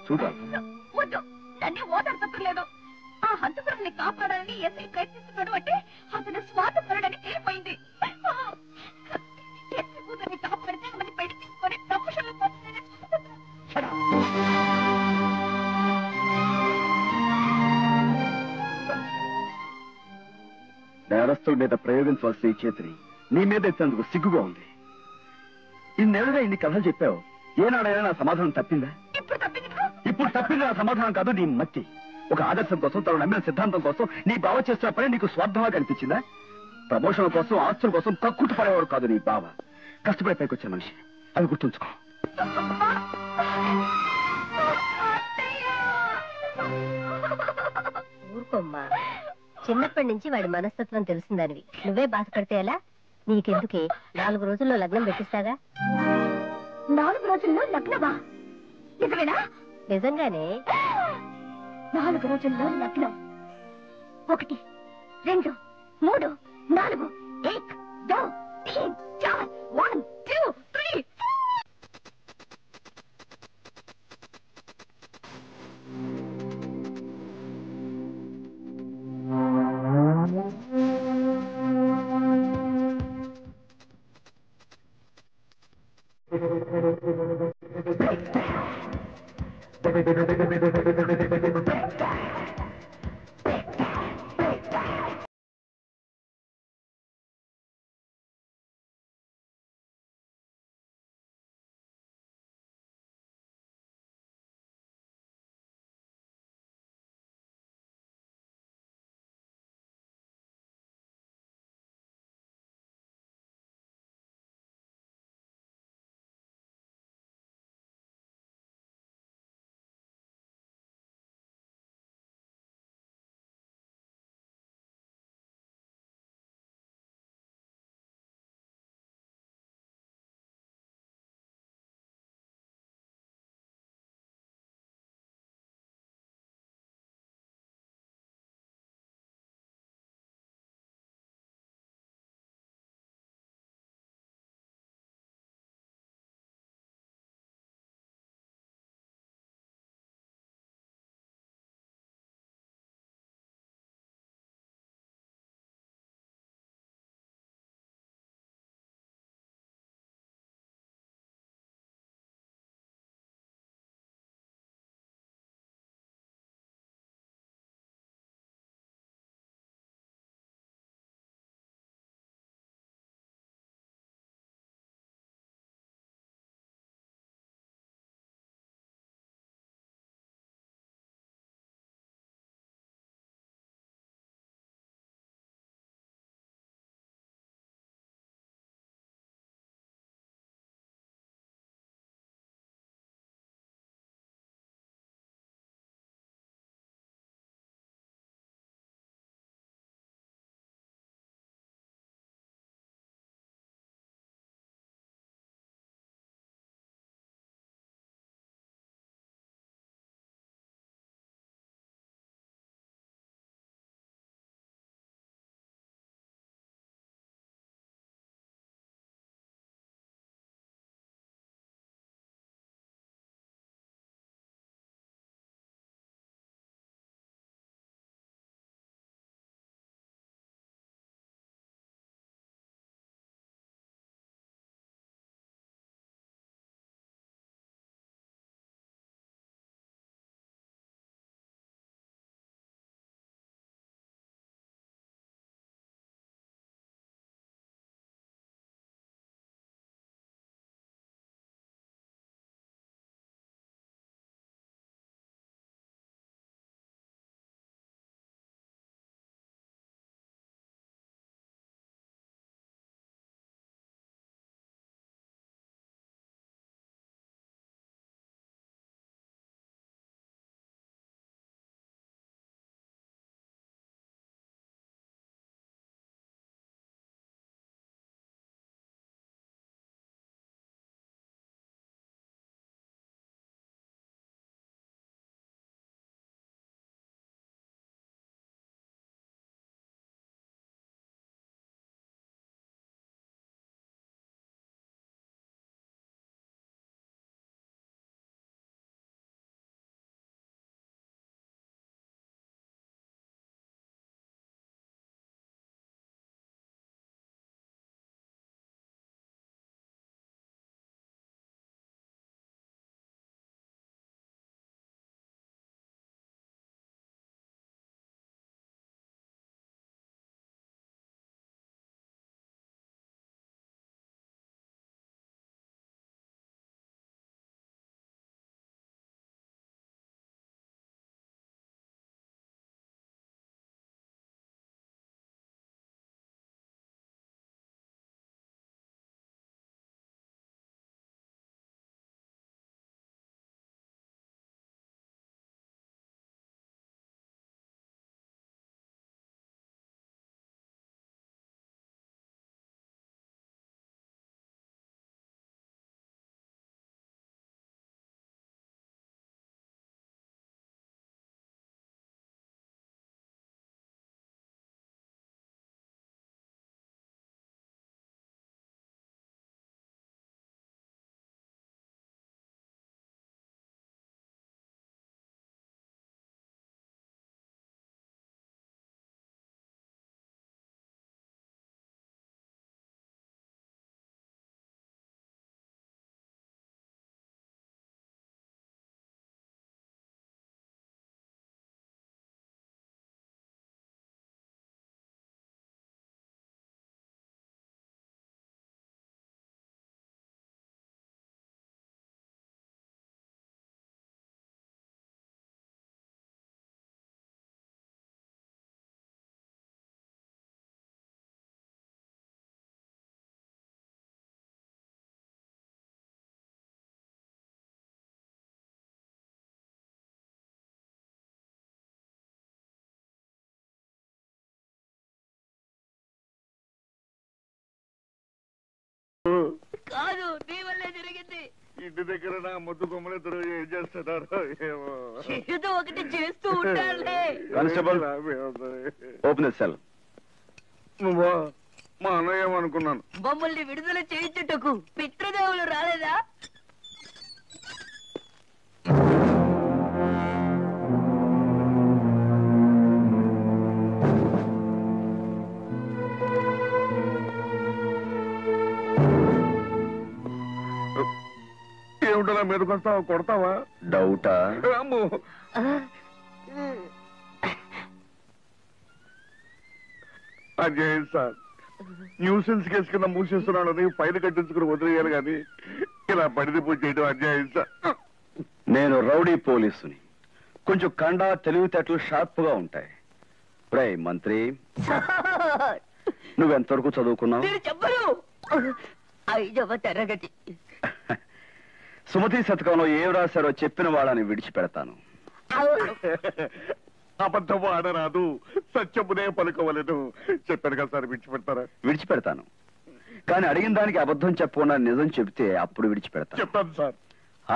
చూడాలి. వద్దు, నన్ను ఓదార్చలేదు. ఆ హంతకుడిని కాపాడాలని ఎస్ఐ ప్రయత్నిస్తున్నాడు అంటే అతను స్వార్థపరుడని తేలిపోయింది. ఎస్ఐ కూతుర్ని కాపాడితే ఆమెను పెళ్లి తీసుకొని ప్రమోషన్లు పొందుతానని నేరస్తుడి మీద ప్రయోగించవలసిన ఈ చేతిని నీ మీద ఎత్తేందుకు సిగ్గుగా ఉంది. ఇన్నేళ్ళుగా ఇన్ని కథలు చెప్పావు, ఏనాడైనా నా సమాధానం తప్పిందా? ఇప్పుడు తప్పింది నా సమాధానం కాదు, నీ మట్టి. ఒక ఆదర్శం కోసం, తను నమ్మిన సిద్ధాంతం కోసం నీ బావ చేస్తున్న పని నీకు స్వార్థంగా కనిపించిందా? ప్రమోషన్ కోసం, ఆస్తుల కోసం కక్కుట్టు పడేవాడు కాదు నీ బావ. కష్టపడి పైకి వచ్చిన మనిషి, అది గుర్తుంచుకో. ఊరుకోమ్మా, చిన్నప్పటి నుంచి వాడి మనస్తత్వం తెలిసిందానివి. నువ్వే బాధపడితే ఎలా? నీకెందుకే, 4 రోజుల్లో లగ్నం పెట్టిస్తాగా. 4 రోజుల్లో లగ్నమా? నిజమేనా? నిజంగానే. 4 రోజుల్లో లగ్నం. 1 2 3 4 1 2 3 4 1 2 3 ఇంటి దగ్గర నా ముద్దు కొమ్మలిద్దరు ఏం చేస్తున్నారు ఏమో. ఏదో ఒకటి చేస్తూ ఉంటారులే. Constable open the cell. నువ్వా? మా అన్నయ్య ఏమనుకున్నాను. మమ్మల్ని విడుదల చేయించుటకు పితృదేవులు రాలేదా? ఏమిటో నా మీదకి వస్తావా? కొడతావా? డౌటా? అమ్మో అజయ్ సార్, న్యూసెన్స్ కేసు కింద మూసేస్తున్నాడని ఫైల్ కట్టించుకుని వదిలేయాలి కానీ ఇలా పడిది పూజ చేయడం అన్యాయం సార్. నేను రౌడీ పోలీసుని. కొంచెం కండా తెలివితేటలు షార్ప్ గా ఉంటాయి. రై మంత్రి, నువ్వెంతవరకు చదువుకున్నావు? మీరు చెప్పరు. 5వ తరగతి. సుమతి శతకంలో ఏం రాశారో చెప్పిన వాళ్ళని విడిచిపెడతాను. అబద్ధము ఆడరాదు, సత్యమునే పలుకోవలను చెప్పాను కదా సార్. విడిచిపెడతారా? విడిచిపెడతాను, కానీ అడిగిన దానికి అబద్ధం చెప్పకుండా నిజం చెబితే అప్పుడు విడిచిపెడతాను. చెప్తాను సార్.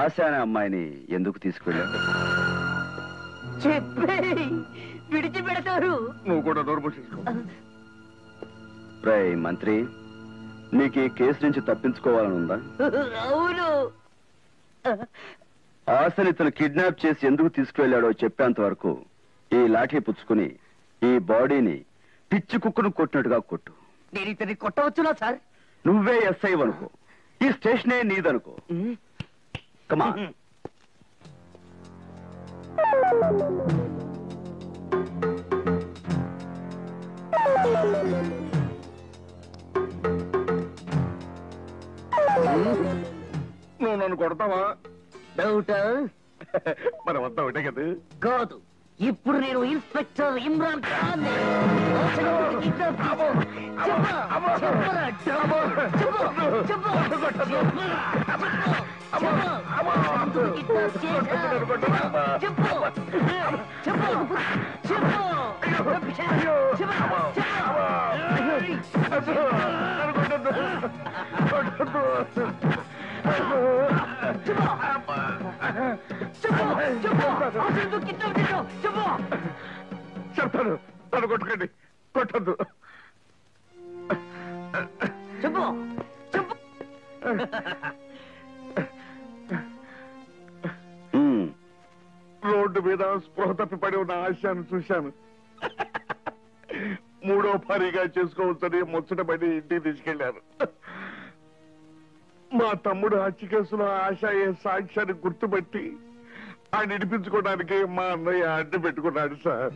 ఆశ అనే అమ్మాయిని ఎందుకు తీసుకెళ్ళావు? చెప్పే విడిచిపెడతారు. నువ్వు కూడా నోరు మూసేసుకో. రై మంత్రి, నీకు ఈ కేసు నుంచి తప్పించుకోవాలని ఉందా? అవును. ఆశని ఇతను కిడ్నాప్ చేసి ఎందుకు తీసుకువెళ్ళాడో చెప్పేంత వరకు ఈ లాఠీ పుచ్చుకుని ఈ బాడీని పిచ్చి కుక్కను కొట్టినట్టుగా కొట్టు. నేను ఇతన్ని కొట్టవచ్చునా సార్? నువ్వే ఎస్ఐ అనుకో, ఈ స్టేషనే నీదనుకో. కమా. నువ్వు నన్ను కొడతావా? డౌటా? మరి వద్దా ఒకటే కదా? కాదు, ఇప్పుడు నేను ఇన్స్పెక్టర్ ఇమ్రాన్ ఖాన్. చెప్తాను, తను కొట్టుకోండి, కొట్టద్దు. చెప్పు. రోడ్డు మీద స్పృహ తప్పి పడి ఉన్న ఆశయాన్ని చూశాను. 3వ భారీగా చేసుకోవచ్చని ముచ్చటపడి ఇంటికి తీసుకెళ్లారు. మా తమ్ముడు హత్య కేసులో ఆశ ఏ సాక్ష్యాన్ని గుర్తుపెట్టి ఆయన విడిపించుకోవడానికి మా అన్నయ్య అడ్డు పెట్టుకున్నాడు సార్.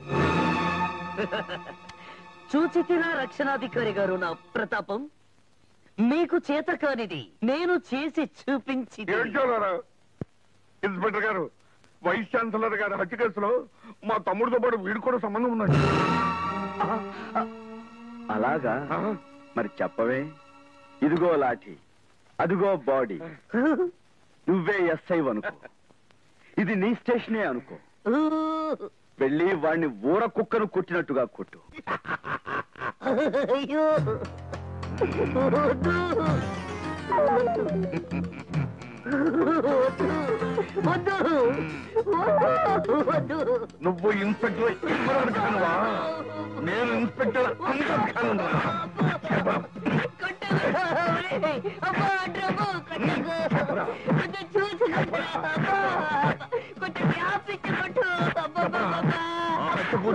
చూచితిరా రక్షణాధికారి గారు నా ప్రతాపం. మీకు చేత కానిది నేను చేసి చూపించి. ఇన్స్పెక్టర్ గారు, వైస్ ఛాన్సలర్ గారి హత్య కేసులో మా తమ్ముడితో పాటు వీడు కూడా సంబంధం ఉన్నాడు. అలాగా? మరి చెప్పవే. ఇదిగో లాఠీ, అదిగో బాడీ. నువ్వే ఎస్ఐ అనుకో, ఇది నీ స్టేషనే అనుకో. వెళ్ళి వాడిని ఊర కుక్కను కొట్టినట్టుగా కొట్టు. అయ్యో నువ్వు ఇన్స్పెక్టర్ ఇమ్రాన్ ఖాన్వా? నేను ఇన్స్పెక్టర్ అమ్జద్ ఖాన్.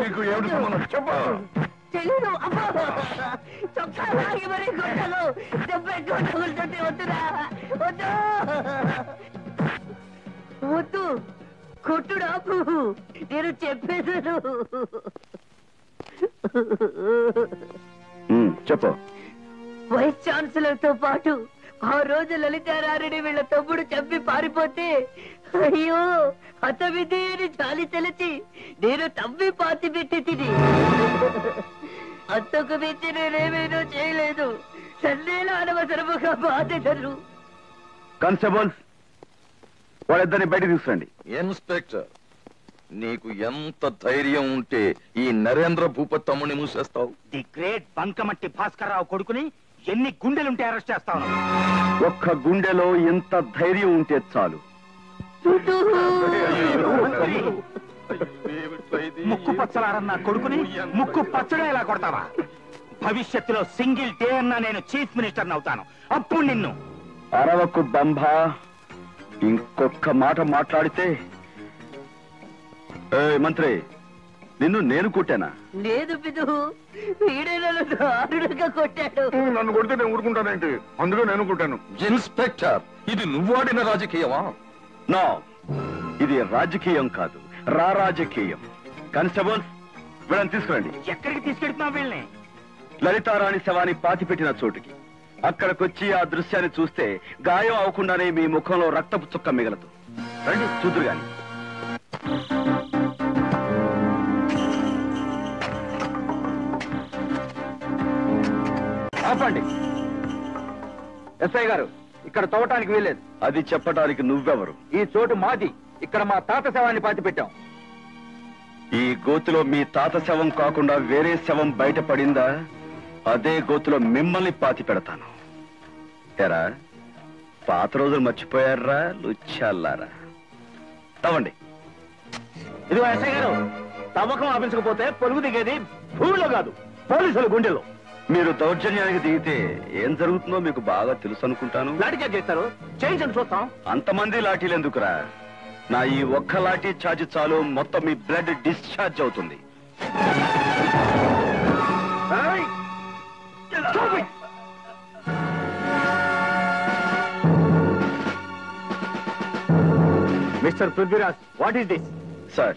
నీకు ఏమిటి సంబంధం? చెప్పు. తెలీదు. చొక్కా లాగి మరీ కొట్టలు. డెబ్బై కొట్టుకుంటుంటే వద్దురా, వద్దు వద్దు. కొట్టుడు ఆపు, నేను చెప్పేశాను. చెప్పు. వైస్ ఛాన్సలర్ తో పాటు ఆ రోజు లలితారారెడ్డి వీళ్ళ తమ్ముడు చంపి పారిపోతే, అయ్యో హతవిధి అని చాలి తెలిసి నేను తవ్వి పాతి పెట్టి తిని అంతకు మించి నేనేమేనో చేయలేదు. సన్నేలో అనవసరముగా బాధ్యతలు. కానిస్టేబుల్స్, వాళ్ళిద్దరిని బయట తీసుకురండి. ఇన్స్పెక్టర్, నీకు ఎంత ధైర్యం ఉంటే ఈ నరేంద్ర భూపతి తమ్ముని మూసేస్తావు? ది గ్రేట్ బంకమట్టి భాస్కర్రావు కొడుకుని ఎన్ని గుండెలుంటే అరెస్ట్ చేస్తాను? ఒక్క గుండెలో ఎంత ధైర్యం ఉంటే చాలు. ముక్కు పచ్చలారన్న కొడుకుని ముక్కు పచ్చడే ఇలా కొడతావా? భవిష్యత్తులో సింగిల్ డే అన్నా నేను చీఫ్ మినిస్టర్ అవుతాను. అప్పుడు నిన్ను అరవకు బంభా. ఇంకొక మాట మాట్లాడితే మంత్రి, నిన్ను నేను కొట్టానా? లేదు పిదు, వీడే నన్ను దారుణంగా కొట్టాడు. నన్ను కొడితే నేను ఊరుకుంటానేంటి? అందులో నేను కొట్టాను. ఇన్స్పెక్టర్, ఇది నువ్వు ఆడిన రాజకీయమా? నో, ఇది రాజకీయం కాదు, రాజకీయం. కానిస్టేబుల్స్, వీళ్ళని తీసుకురండి. ఎక్కడికి తీసుకెళ్తున్నావు వీళ్ళని? లలితారాణి శవాన్ని పాతిపెట్టిన చోటుకి. అక్కడికొచ్చి ఆ దృశ్యాన్ని చూస్తే గాయం అవకుండానే మీ ముఖంలో రక్తపు చుక్క మిగలదు. రండి, చూదురు గాని. ఆపండి. ఎస్ఐ గారు, ఇక్కడ తవ్వటానికి వీల్లేదు. అది చెప్పడానికి నువ్వెవరు? ఈ చోటు మాది. ఇక్కడ మా తాత శవాన్ని పాతి పెట్టాం. ఈ గోతులో మీ తాత శవం కాకుండా వేరే శవం బయటపడిందా? అదే గోతులో మిమ్మల్ని పాతి పెడతాను. ఎరా, పాత రోజులు మర్చిపోయారా లుచ్చాలారా? తవ్వండి. ఇదిగో ఎస్ఐ గారు, తవ్వకం ఆపించకపోతే పొలుగు దిగేది భూమిలో కాదు, పోలీసుల గుండెలో. మీరు దౌర్జన్యానికి దిగితే ఏం జరుగుతుందో మీకు బాగా తెలుసు అనుకుంటాను. లాఠీ చార్జ్ చేస్తారు, చేయించండి చూస్తాం. అంతమంది లాఠీలు ఎందుకురా? నా ఈ ఒక్క లాఠీ ఛార్జ్ చాలు, మొత్తం మీ బ్లడ్ డిశ్చార్జ్ అవుతుంది. Mister Prithviraj, what is this? Sir,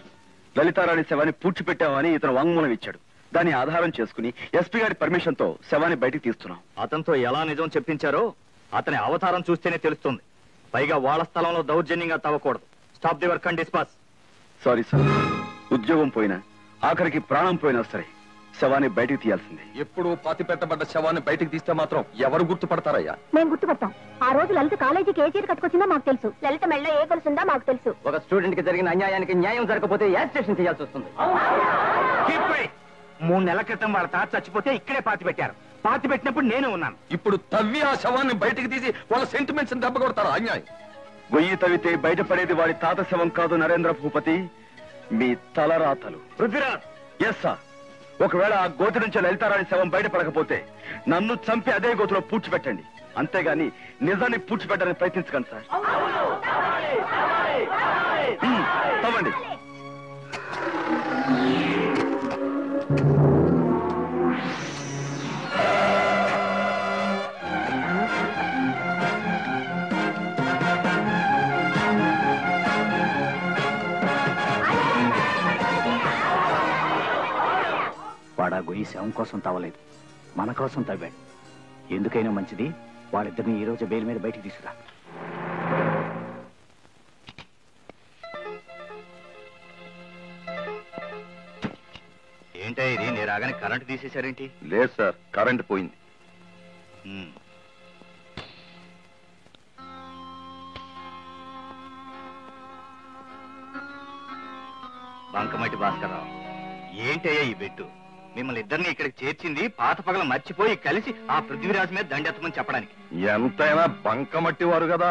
Lalitharani శవాన్ని పూడ్చిపెట్టామని ఇతను వాంగ్మూలం ఇచ్చాడు. దాన్ని ఆధారం చేసుకుని ఎస్పీ గారి పర్మిషన్ తో శవాన్ని బయటికి తీస్తున్నాం. అతనితో ఎలా నిజం చెప్పించారో అతని అవతారం చూస్తేనే తెలుస్తుంది. పైగా వాళ్ళ స్థలంలో దౌర్జన్యంగా తవ్వకూడదు. Stop the work and disperse. Sorry sir, ఉద్యోగం పోయినా, ఆఖరికి ప్రాణం పోయినా సరే శవాన్ని బయటికి తీయాల్సిందే. ఎప్పుడు పాతి పెట్టబడ్డ శవాన్ని బయటికి తీస్తే మాత్రం ఎవరు గుర్తుపడతారయ్యా? మేము గుర్తుపడతాం. ఆ రోజు లలిత కాలేజీకి ఏ చీర కట్టుకొచ్చిందో మాకు తెలుసు. లలిత మెళ్ళ ఏ కొలుసుందో మాకు తెలుసు. ఒక స్టూడెంట్ కి జరిగిన అన్యాయానికి న్యాయం జరగకపోతే యాజిటేషన్ చేయాల్సి వస్తుంది. 3 నెలల క్రితం వాళ్ళ తాత చచ్చిపోతే ఇక్కడే పాతి పెట్టారు. పాతి పెట్టినప్పుడు నేను ఉన్నాను. ఇప్పుడు తవ్వి ఆ శవాన్ని బయటికి తీసి వాళ్ళ సెంటిమెంట్స్ దెబ్బ కొడతారు. అన్యాయం. గొయ్యి తవ్వితే బయటపడేది వాడి తాత శవం కాదు నరేంద్ర భూపతి, మీ తలరాతలు. పృథ్వీరాజ్. Yes sir. ఒకవేళ ఆ గోతి నుంచి లలితారాణి శవం బయటపడకపోతే నన్ను చంపి అదే గోతులో పూడ్చిపెట్టండి. అంతేగాని నిజాన్ని పూడ్చిపెట్టడానికి ప్రయత్నించకండి సార్. తవ్వండి. వాడా గొయ్యి శవం కోసం తవ్వలేదు, మన కోసం తవ్వాడు. ఎందుకైనా మంచిది వాళ్ళిద్దరిని ఈ రోజు బెయిల్ మీద బయటికి తీసుకురా. ఏంటో ఇది, నేను రాగానే కరెంట్ తీసేశారేంటి? లేదు సార్, కరెంట్ పోయింది. బంకమట్టి భాస్కర్రావు, ఏంటయ్యా ఈ బెట్టు? మిమ్మల్ని ఇద్దరిని ఇక్కడికి చేర్చింది పాత పగల మర్చిపోయి కలిసి ఆ పృథ్వీరాజు మీద దండెత్తమని చెప్పడానికి. ఎంతైనా బంకమట్టి వారు కదా,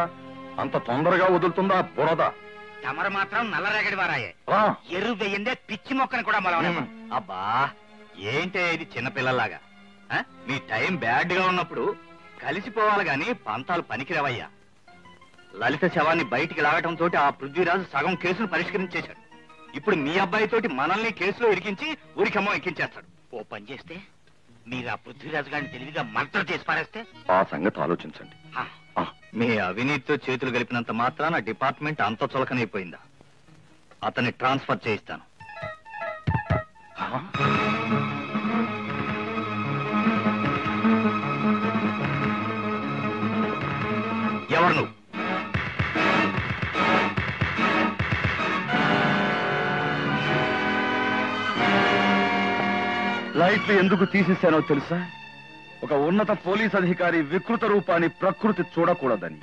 అంత తొందరగా వదులుతుందా బురద? తమరు మాత్రం నల్లరేగడి వారాయే. ఎరువు వెయ్యిందే పిచ్చి మొక్కను కూడా మనం. అబ్బా, ఏంటే ఇది చిన్నపిల్లలాగా? మీ టైం బ్యాడ్ గా ఉన్నప్పుడు కలిసిపోవాలి గాని పంతాలు పనికిరావయ్యా. లలిత శవాన్ని బయటికి లాగటం తోటి ఆ పృథ్వీరాజు సగం కేసును పరిష్కరించేశాడు. ఇప్పుడు మీ అబ్బాయి తోటి మనల్ని కేసులో ఇరికించి ఊరికమ్మో ఎక్కించేస్తాడు. ఓ పని చేస్తే మీరు ఆ పృథ్వీరాజు గారిని తెలివిగా మర్డర్ చేసి పారేస్తే? ఆ సంగతి ఆలోచించండి. మీ అవినీతితో చేతులు కలిపినంత మాత్రాన డిపార్ట్మెంట్ అంత చులకనైపోయిందా? అతన్ని ట్రాన్స్ఫర్ చేయిస్తాను. ఎవరు నువ్వు? లైట్లు ఎందుకు తీసేశానో తెలుసా? ఒక ఉన్నత పోలీస్ అధికారి వికృత రూపాన్ని ప్రకృతి చూడకూడదని.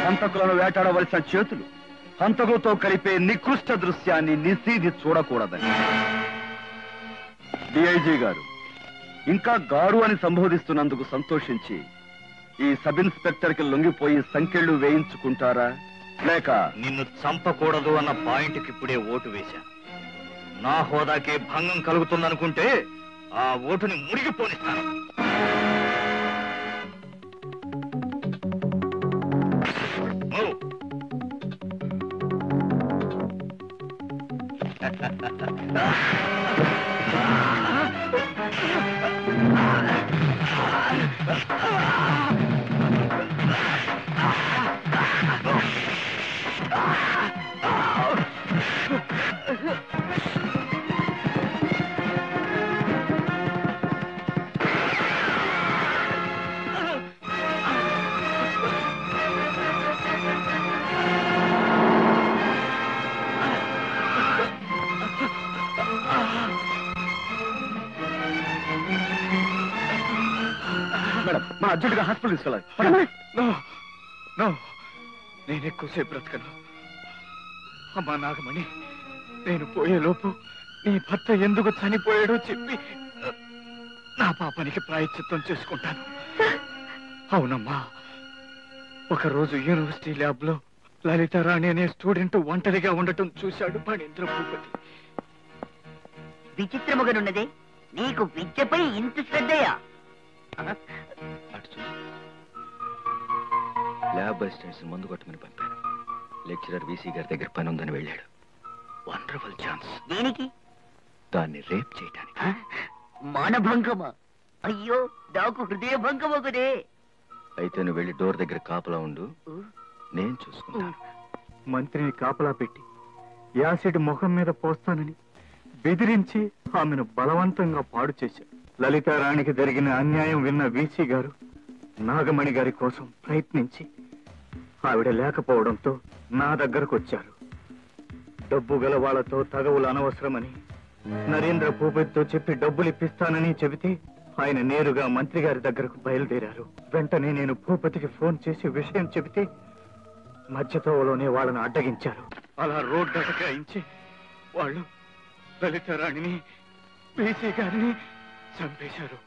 హంతకులను వేటాడవలసిన చేతులు హంతకులతో కలిపే నికృష్ట దృశ్యాన్ని నిశీది చూడకూడదని. డిఐజీ గారు, ఇంకా గారు అని సంబోధిస్తున్నందుకు సంతోషించి ఈ సబ్ ఇన్స్పెక్టర్ కి లొంగిపోయి సంకెళ్ళు వేయించుకుంటారా లేక నిన్ను చంపకూడదు అన్న పాయింట్కి ఇప్పుడే ఓటు వేశాను. నా హోదాకే భంగం కలుగుతుందనుకుంటే ఆ ఓటుని మురిగిపోనిస్తాను. ఓ! మేడం మా అర్జెంటుగా హాస్పిటల్ తీసుకెళ్ళాలి. నేను ఎక్కువసేపు బ్రతకను. అమ్మా నాగమణి, నేను పోయేలోపు నీ భర్త ఎందుకు చనిపోయాడో చెప్పి నా పాపానికి ప్రాయశ్చిత్తం చేసుకుంటాను. అవునమ్మా, ఒకరోజు యూనివర్సిటీ ల్యాబ్ లో లలితారాణి అనే స్టూడెంట్ ఒంటరిగా ఉండటం చూశాడు ఫణీంద్ర భూపతి. విచిత్రముగానున్నదే, నీకు విద్యపై ఇంత శ్రద్ధయా? ల్యాబ్ అసిస్టెంట్స్ మందు కొట్టమని పంపాను. లెక్చరర్ వీసీ గారి దగ్గర పని ఉందని వెళ్ళాడు. Wonderful chance. దేనికి? దాన్ని రేప్ చేయడానికి. మానభంగమా? అయ్యో, నాకు హృదయ భంగమగుదే. అయితే నువ్వు వెళ్ళి డోర్ దగ్గర కాపలా ఉండు, నేను చూసుకుంటాను. మంత్రిని కాపలా పెట్టి యాసిడ్ ముఖం మీద పోస్తానని బెదిరించి ఆమెను బలవంతంగా పాడు చేశాడు. లలితారాణికి జరిగిన అన్యాయం విన్న వీసీ గారు నాగమణి గారి కోసం ప్రయత్నించి ఆవిడ లేకపోవడంతో నా దగ్గరకు వచ్చారు. డబ్బు గల వాళ్లతో తగవులు అనవసరమని నరేంద్ర భూపతితో చెప్పి డబ్బులు ఇప్పిస్తానని చెబితే ఆయన నేరుగా మంత్రి గారి దగ్గరకు బయలుదేరారు. వెంటనే నేను భూపతికి ఫోన్ చేసి విషయం చెబితే మధ్యతోవలోనే వాళ్ళను అడ్డగించారు. అలా రోడ్డు అటకాయించి వాళ్ళు లలితారాణిని వీసీ గారిని చంపేశారు.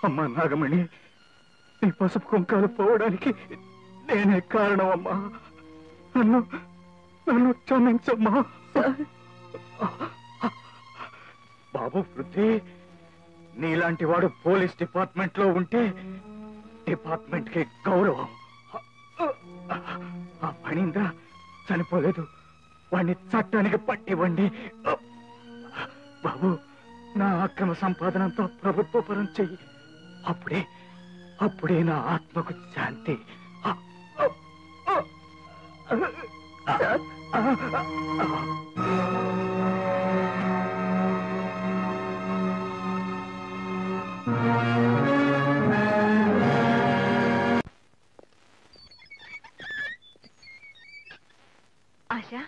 అమ్మా నాగమణి, నీ పసుపు కుంకాలు పోవడానికి నేనే కారణం అమ్మా. నన్ను క్షమించమ్మా. బాబు పృథ్వీ, నీలాంటి వాడు పోలీస్ డిపార్ట్మెంట్ లో ఉంటే డిపార్ట్మెంట్ కి గౌరవం. ఆ ఫణీంద్ర చనిపోలేదు, వాణ్ణి చట్టానికి పట్టివ్వండి. బాబు, నా అక్రమ సంపాదనంతో ప్రభుత్వ పరం చెయ్యి. అప్పుడే నా ఆత్మకు శాంతి. ఆశా,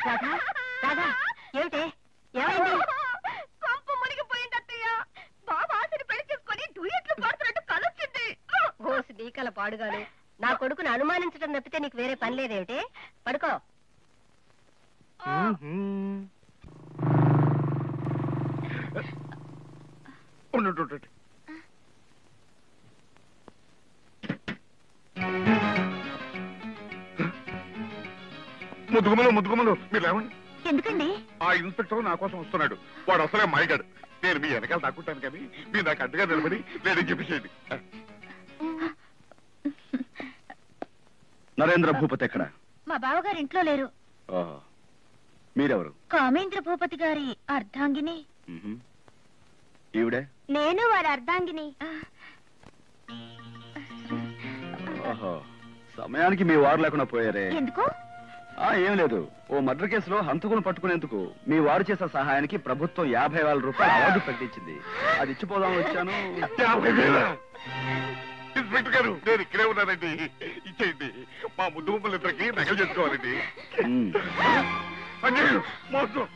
రాధా రాధా ఏమిటే ఏమైంది? కొంప మునిగిపోయింది అత్తయ్య. బాబా ఆశని పెళ్లి చేసుకొని డ్యూయెట్లు పాడుతున్నట్టు కలొచ్చింది. ఓసి నీకల పాడుగాను. నా కొడుకుని అనుమానించడం తప్పితే నీకు వేరే పని లేదేమిటే? పడుకో. ఉండు. ముద్దుగుమలు మీరు లేవండి. ఎందుకండి? ఆ ఇన్స్పెక్టర్ నా కోసం వస్తున్నాడు. వాడు అసలే మాయగాడు. నేను మీ వెనకాల దాక్కుంటాను కానీ మీరు నాకు అడ్డుగా నిలబడి లేదని చెప్పేసేయండి. నరేంద్ర భూపతి ఎక్కడ? మా బావగారు ఇంట్లో లేరు. మీరెవరు? కామేంద్ర భూపతి గారి అర్ధాంగిని. ఈవిడే? నేను వారి అర్ధాంగిని. సమయానికి మీ వారు లేకుండా పోయారే. ఎందుకు? ఏం లేదు, ఓ మర్డర్ కేసులో హంతకులను పట్టుకునేందుకు మీ వారు చేసిన సహాయానికి ప్రభుత్వం 50,000 రూపాయలు అవార్డు ప్రకటించింది. అది ఇచ్చిపోదాం వచ్చాను. 50,000? ఇన్స్పెక్టర్ గారు నేను ఇక్కడే ఉన్నానండి. ఇచ్చేయండి. మా ముద్దు గుమ్మలు ఇద్దరికి నగలు చేసుకోవాలండి. మోసం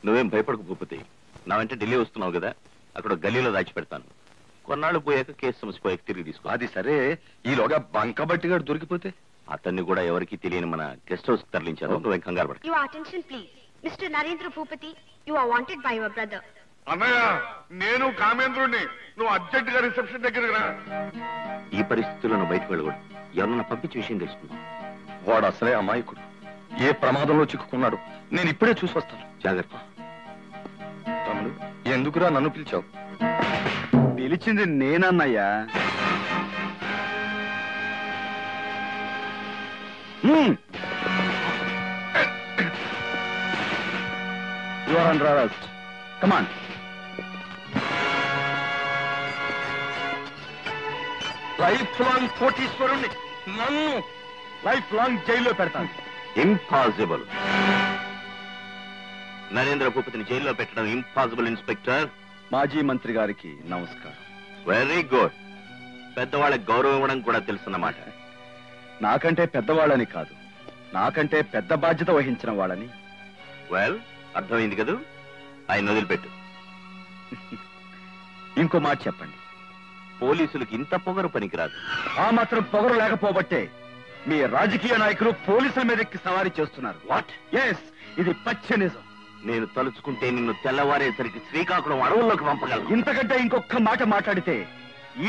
నువ్వేం భయపడకు భూపతి. నా వెంట ఢిల్లీ వస్తున్నావు కదా, అక్కడ గల్లీలో దాచిపెడతాను. కొన్నాళ్ళు పోయాక కేసు సమస్య పోయాక తిరిగి తీసుకో. అది సరే, ఈలోగా బంకబట్టిగాడు దొరికిపోతే? అతన్ని కూడా ఎవరికి తెలియని మన గెస్ట్ హౌస్ తరలించాను. నువ్వేం కంగారు పడ. Your attention please. Mr. Narendra Bhupati, you are wanted by your brother. అన్నయ్య నేను కామేంద్రుణ్ణి. నువ్వు అర్జెంట్ గా రిసెప్షన్ దగ్గరికి రా. ఈ పరిస్థితుల్లో నువ్వు బయటకు వెళ్ళకూడదు. ఎవరన్నా పంపించే విషయం తెలుసుకుందాం. వాడు అసలే అమాయకుడు. ఏ ప్రమాదంలో చిక్కుకున్నాడు. నేను ఇప్పుడే చూసి వస్తాను. జాగ్రత్త. తమ్ముడు, ఎందుకురా నన్ను పిలిచావు? పిలిచింది నేనన్నయ్యా. You are under arrest. Come on. Life long కోటీశ్వరుణ్ణి నన్ను లైఫ్ లాంగ్ జైల్లో పెడతాను. ఇంపాసిబుల్. నరేంద్ర భూపతిని జైల్లో పెట్టడం ఇంపాసిబుల్ ఇన్స్పెక్టర్. మాజీ మంత్రి గారికి నమస్కారం. Very good. పెద్దవాళ్ళకి గౌరవం ఇవ్వడం కూడా తెలుసన్నమాట. నాకంటే పెద్దవాళ్ళని కాదు, నాకంటే పెద్ద బాధ్యత వహించిన వాళ్ళని. వెల్, అర్థమైంది కదూ. ఆయన వదిలిపెట్టు. ఇంకో మాట చెప్పండి. పోలీసులకు ఇంత పొగరు పనికిరాదు. ఆ మాత్రం పొగరు లేకపోబట్టే మీ రాజకీయ నాయకులు పోలీసుల మీదకి సవారీ చేస్తున్నారు. వాట్? ఎస్, ఇది పచ్చ నిజం. నేను తలుచుకుంటే నిన్ను తెల్లవారేసరికి శ్రీకాకుళం అడవుల్లోకి పంపగలను. ఇంతకంటే ఇంకొక మాట మాట్లాడితే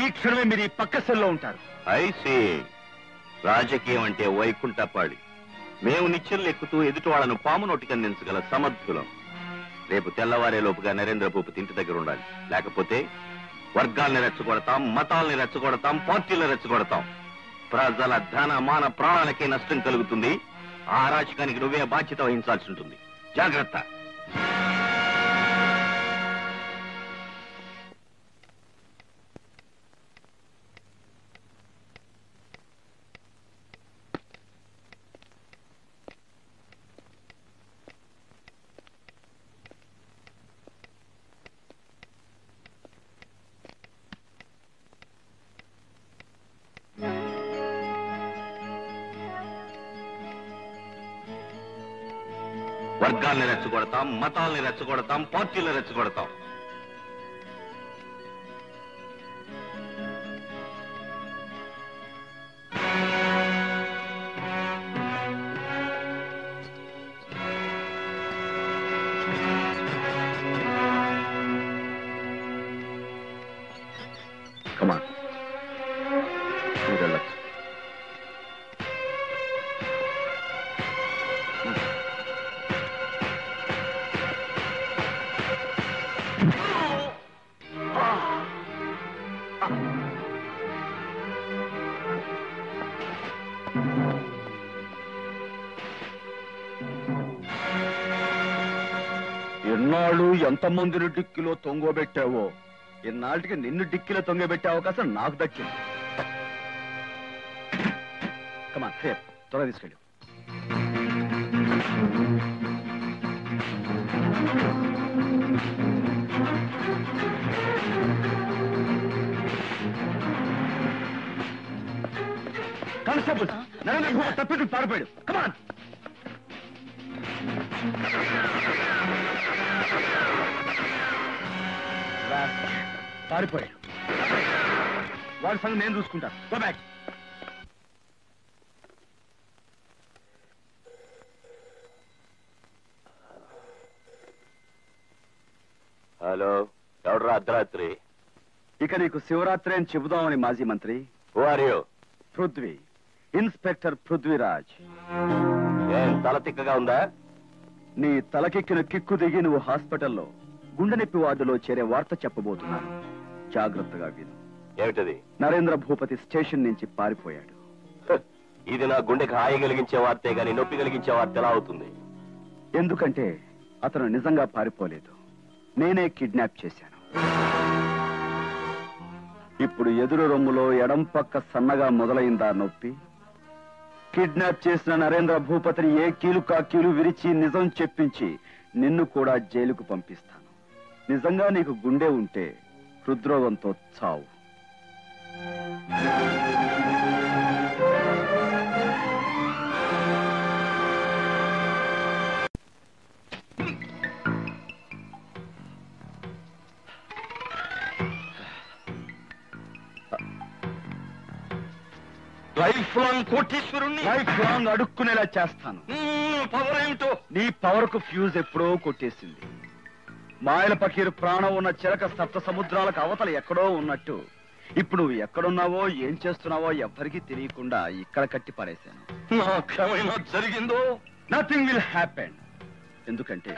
ఈ క్షణమే మీరు ఈ పక్క సెల్లో ఉంటారు. ఐసీ. రాజకీయం అంటే వైకుంఠపాడి. మేము నిత్యం ఎక్కుతూ ఎదుటి వాళ్ళను పాము నోటికి అందించగల సమర్థులం. రేపు తెల్లవారే లోపుగా నరేంద్ర భూపతి ఇంటి దగ్గర ఉండాలి. లేకపోతే వర్గాల్ని రెచ్చగొడతాం, మతాల్ని రెచ్చగొడతాం, పార్టీలు రెచ్చగొడతాం. ప్రజల ధన మాన ప్రాణాలకే నష్టం కలుగుతుంది. ఆ అరాచకానికి నువ్వే బాధ్యత వహించాల్సి ఉంటుంది. జాగ్రత్త. వర్గాల్ని రెచ్చగొడతాం, మతాల్ని రెచ్చగొడతాం, పార్టీలను రెచ్చగొడతాం. Come on. మీరు వెళ్ళొచ్చు. ఎన్నాళ్ళు ఎంతమందిని డిక్కిలో తొంగబెట్టావో, ఇన్నాళ్ళకి నిన్ను డిక్కిలో తొంగబెట్టే అవకాశం నాకు దక్కింది. కమాన్, త్వరగా తీసుకెళ్ళు. కానిస్టేబుల్ నరేంద్ర భూపతి తప్పించుకు పారిపోయాడు. కమాన్. పారిపోయాడు. వాడి సంగతి నేను చూసుకుంటాను. Go back. హలో, ఎవడరా అర్ధరాత్రి? ఇక నీకు శివరాత్రి అని చెబుదామని మాజీ మంత్రి. పృథ్వీ, ఇన్స్పెక్టర్ పృథ్వీరాజ్. ఏం తల తిక్కగా ఉందా? నీ తలకెక్కిన కిక్కు దిగి నువ్వు హాస్పిటల్లో గుండె నొప్పి వార్డులో చేరే వార్త చెప్పబోతున్నాను. జాగ్రత్తగా విను. ఏమిటది? నరేంద్ర భూపతి స్టేషన్ నుంచి పారిపోయాడు. ఇది నా గుండెకి హాయి కలిగించే వార్తే గాని నొప్పి కలిగించే వార్త ఎలా అవుతుంది? ఎందుకంటే అతను నిజంగా పారిపోలేదు. నేనే కిడ్నాప్ చేశాను. ఇప్పుడు ఎదురు రొమ్ములో ఎడం పక్క సన్నగా మొదలైందా నొప్పి? కిడ్నాప్ చేసిన నరేంద్ర భూపతిని ఏ కీలు కా కీలు విరిచి నిజం చెప్పించి నిన్ను కూడా జైలుకు పంపిస్తాను. నిజంగా నీకు గుండె ఉంటే హృద్రోగంతో చావు. లైఫ్ లాంగ్ కోటీశ్వరుణ్ణి లైఫ్ లాంగ్ అడుక్కునేలా చేస్తాను. పవర్ ఏమిటో? నీ పవర్ కు ఫ్యూజ్ ఎప్పుడో కొట్టేసింది. మాయల పకీరు ప్రాణం ఉన్న చిలక సప్త సముద్రాలకు అవతల ఎక్కడో ఉన్నట్టు ఇప్పుడు నువ్వు ఎక్కడున్నావో ఏం చేస్తున్నావో ఎవ్వరికీ తెలియకుండా ఇక్కడ కట్టి పారేశాను. నా క్షమైనా జరిగిందో? Nothing will happen. ఎందుకంటే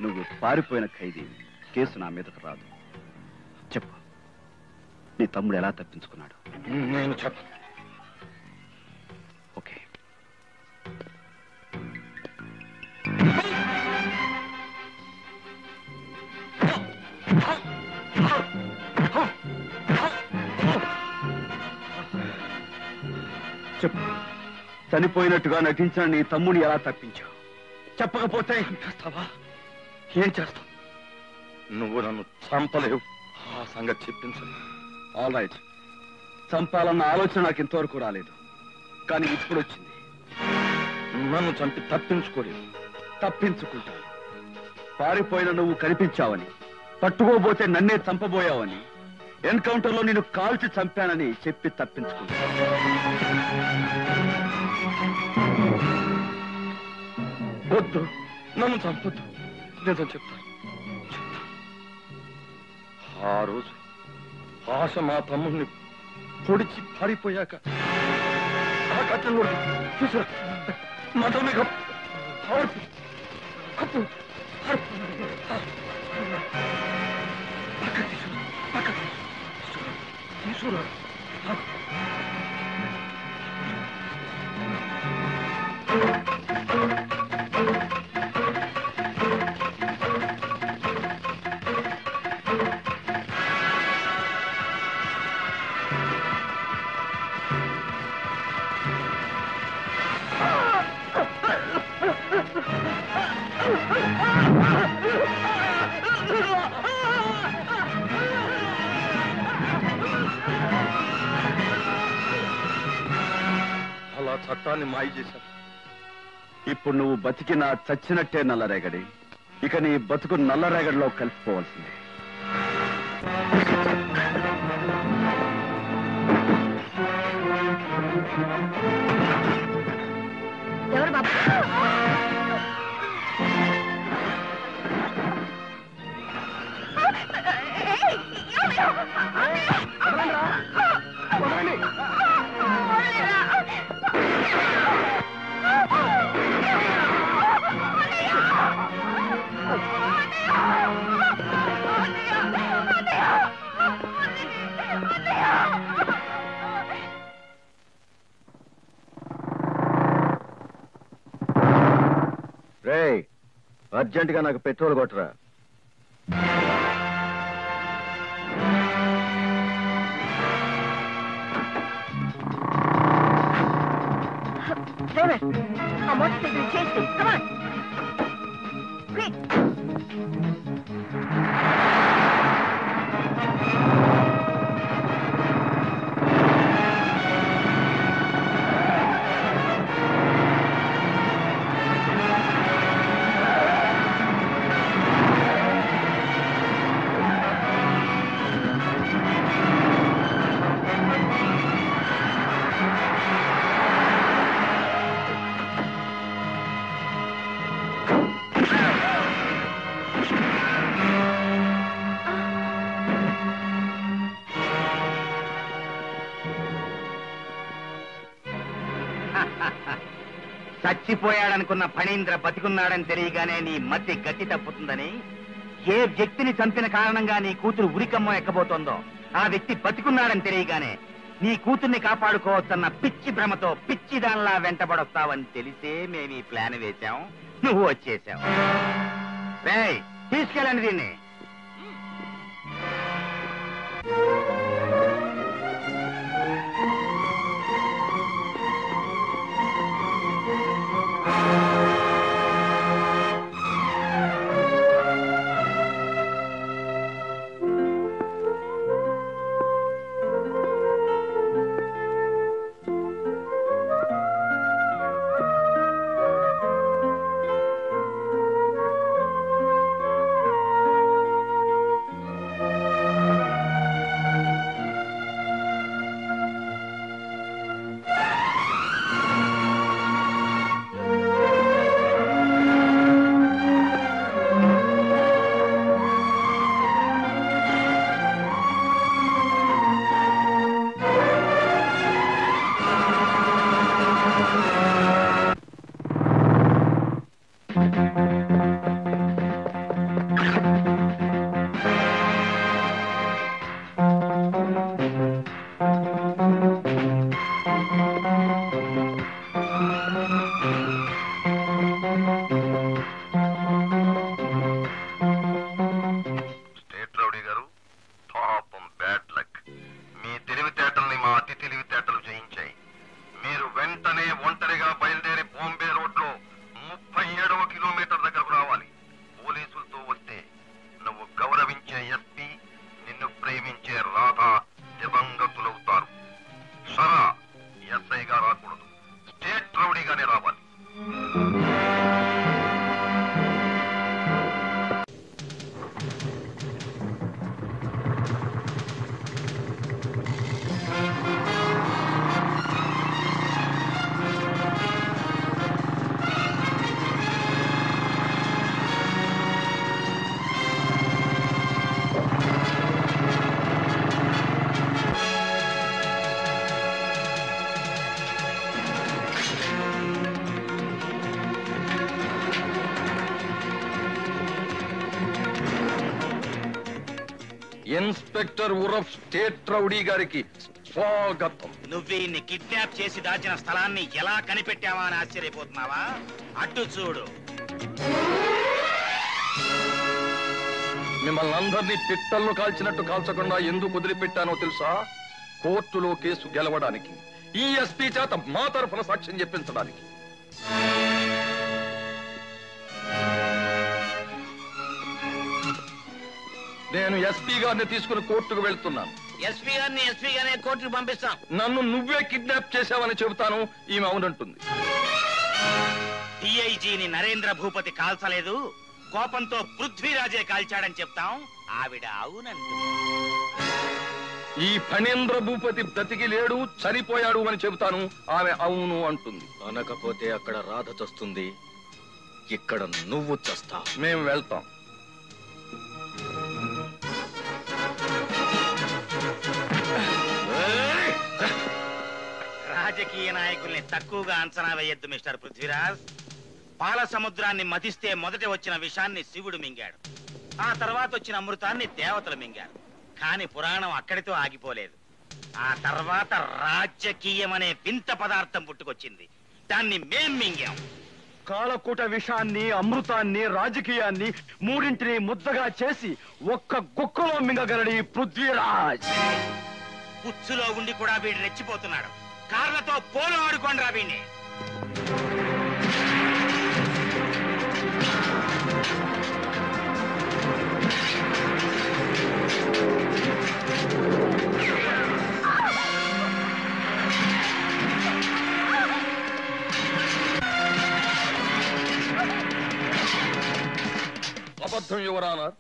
నువ్వు పారిపోయిన ఖైదీ. కేసు నా మీదకు రాదు. చెప్పు, నీ తమ్ముడు ఎలా తప్పించుకున్నాడు? నేను చెప్పను. ఓకే. చెప్పు, చనిపోయినట్టుగా నటించిన నీ తమ్ముని ఎలా తప్పించావు? చెప్పకపోతే చేస్తావా? ఏం చేస్తావు? నువ్వు నన్ను చంపలేవు. ఆ సంగతి చెప్పించు. ఆల్ రైట్, చంపాలన్న ఆలోచన నాకు ఇంతవరకు రాలేదు, కానీ ఇప్పుడు వచ్చింది. నన్ను చంపి తప్పించుకోలేదు. తప్పించుకుంటాను. పారిపోయిన నువ్వు కనిపించావని, పట్టుకోబోతే నన్నే చంపబోయావని, ఎన్కౌంటర్ లో నేను కాల్చి చంపానని చెప్పి తప్పించుకుంటాను. వద్దు, నన్ను చంపొద్దు. నిజం చెప్తాను. ఆ రోజు ఆశ మా తమ్ముడిని పొడిచి పారిపోయాక ఆ కట్టెలు చూసారా? మా తమ్ముడి కప్పు తీసుకురా. అలా చట్టాన్ని మాయ చేశారు. ఇప్పుడు నువ్వు బతికినా చచ్చినట్టే నల్లరేగడి. ఇక నీ బతుకు నల్లరేగడిలో కలిసిపోవాల్సిందే. ఎవరు బాబు? రేయ్, అర్జెంటుగా నాకు పెట్రోల్ కొట్టరా. డ్రైవర్, ఆ మోటార్ సైకిల్ చేసి కమాన్ క్విక్. చచ్చిపోయాడనుకున్న ఫణీంద్ర బతికున్నాడని తెలియగానే నీ మధ్య గతి తప్పుతుందని, ఏ వ్యక్తిని చంపిన కారణంగా నీ కూతురు ఉరికమ్మ ఎక్కబోతోందో ఆ వ్యక్తి బతికున్నాడని తెలియగానే నీ కూతుర్ని కాపాడుకోవచ్చన్న పిచ్చి భ్రమతో పిచ్చి దానిలా వెంటబడొస్తావని తెలిసే మేము ఈ ప్లాన్ వేశాం. నువ్వు వచ్చేసావు. రేయ్, తీసుకెళ్ళండి దీన్ని. ఇన్స్పెక్టర్ ఉరఫ్ స్టేట్ రౌడీ గారికి స్వాగతం. నువ్వీన్ని కిడ్నాప్ చేసి దాచిన స్థలాన్ని ఎలా కనిపెట్టావా అని ఆశ్చర్యపోతున్నావా? అడ్డు చూడు. మిమ్మల్ని అందరినీ పిట్టల్లో కాల్చినట్టు కాల్చకుండా ఎందుకు వదిలిపెట్టానో తెలుసా? కోర్టులో కేసు గెలవడానికి, ఈ ఎస్పీ చేత మా తరఫున సాక్ష్యం చెప్పించడానికి. నేను ఎస్పీ గారిని తీసుకుని కోర్టుకు వెళ్తున్నాను. ఎస్పీ గారిని కోర్టుకు పంపిస్తాం. నన్ను నువ్వే కిడ్నాప్ చేశావని చెబుతాను. ఈమె అవునంటుంది. డిఐజీని నరేంద్ర భూపతి కాల్చలేదు, కోపంతో పృథ్వీరాజే కాల్చాడని చెప్తాం. ఆవిడ అవునంటుంది. ఈ ఫణీంద్ర భూపతి బ్రతికి లేడు, చనిపోయాడు అని చెబుతాను. ఆమె అవును అంటుంది. అనకపోతే అక్కడ రాధ చస్తుంది, ఇక్కడ నువ్వు చస్తా. మేము వెళ్తాం. రాజకీయ నాయకుల్ని తక్కువగా అంచనా వేయొద్దు మిస్టర్ పృథ్వీరాజ్. పాల సముద్రాన్ని మతిస్తే మొదట వచ్చిన విషాన్ని శివుడు మింగాడు, ఆ తర్వాత వచ్చిన అమృతాన్ని దేవతలు మింగారు. కాని పురాణం అక్కడితో ఆగిపోలేదు. ఆ తర్వాత రాజకీయం అనే వింత పదార్థం పుట్టుకొచ్చింది. దాన్ని మేం మింగాం. కాలకూట విషాన్ని, అమృతాన్ని, రాజకీయాన్ని మూడింటిని ముద్దగా చేసి ఒక్క గుక్కలో మింగగలడు ఈ పృథ్వీరాజ్. పుచ్చులో ఉండి కూడా వీడు రెచ్చిపోతున్నాడు. కార్లతో పోలు ఆడుకోండిరా వీణ్ణి. అబద్ధం యువరానర్.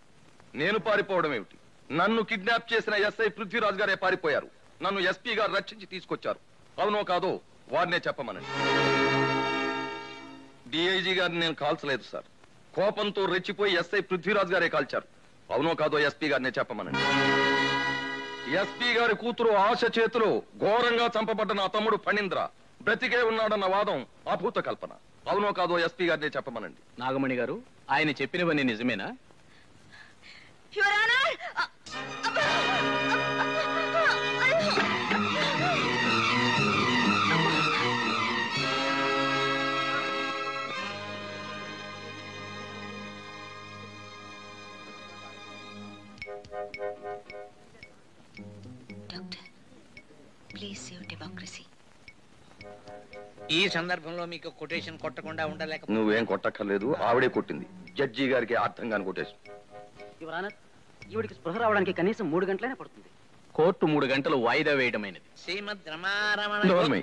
నేను పారిపోవడం ఏమిటి? నన్ను కిడ్నాప్ చేసిన ఎస్ఐ పృథ్వీరాజ్ గారే పారిపోయారు. నన్ను ఎస్పీ గారు రక్షించి తీసుకొచ్చారు. అవునో కాదో వారినే చెప్పమనండి. డిఐజీ గారిని నేను కాల్చలేదు సార్. కోపంతో రెచ్చిపోయి ఎస్ఐ పృథ్వీరాజ్ గారే కాల్చారు. అవునో కాదో ఎస్పీ గారినే చెప్పమనండి. ఎస్పీ గారి కూతురు ఆశ చేతిలో ఘోరంగా చంపబడ్డ నా తమ్ముడు ఫణీంద్ర బ్రతికే ఉన్నాడన్న వాదం అభూత కల్పన. అవునో కాదో ఎస్పీ గారిని చెప్పమనండి. నాగమణి గారు, ఆయన చెప్పినవన్నీ నిజమేనా? Please save democracy. ఈ సందర్భంలో మీకు కొటేషన్ కొట్టకుండా ఉండలేక. నువ్వేం కొట్టక్కర్లేదు, ఆవిడే కొట్టింది. జడ్జి గారికి అర్థం కాని కొటేషన్. ఈవిడికి స్పృహ రావడానికి కనీసం 3 గంటలైనా పడుతుంది. కోర్టు 3 గంటలు వాయిదా వేయడమైనది. శ్రీమద్ రమారమణ.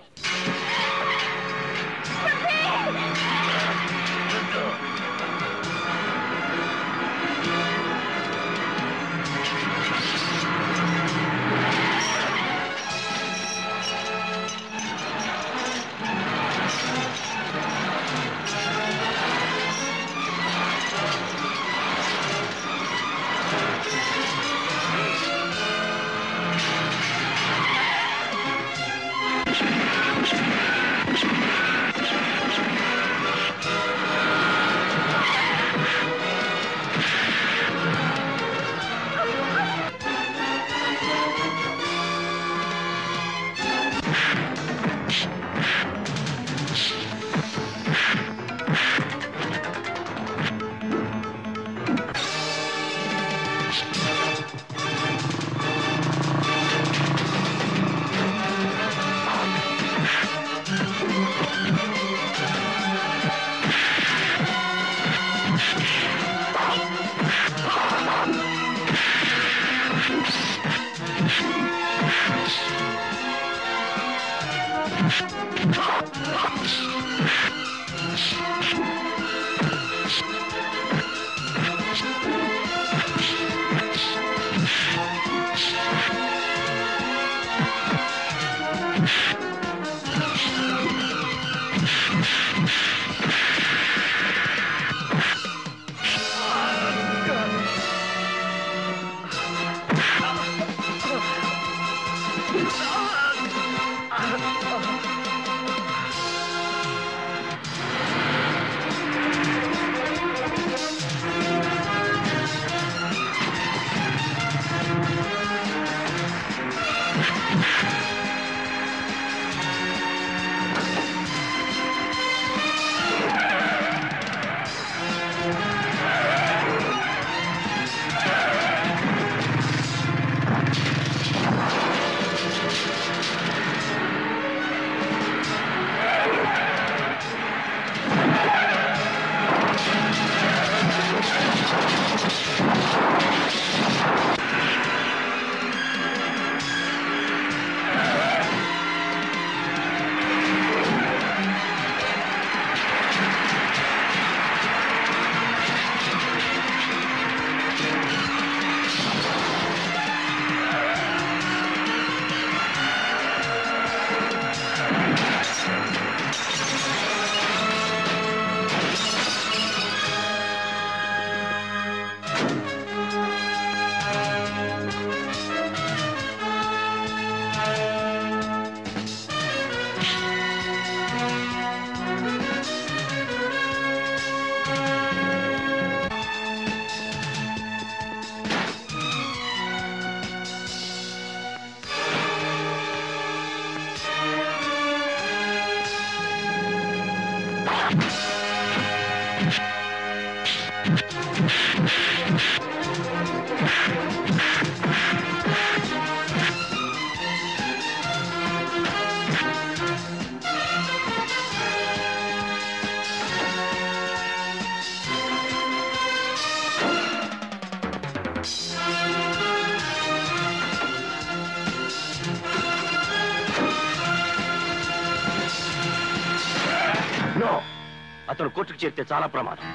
అతను కోర్టుకు చేరితే చాలా ప్రమాదం.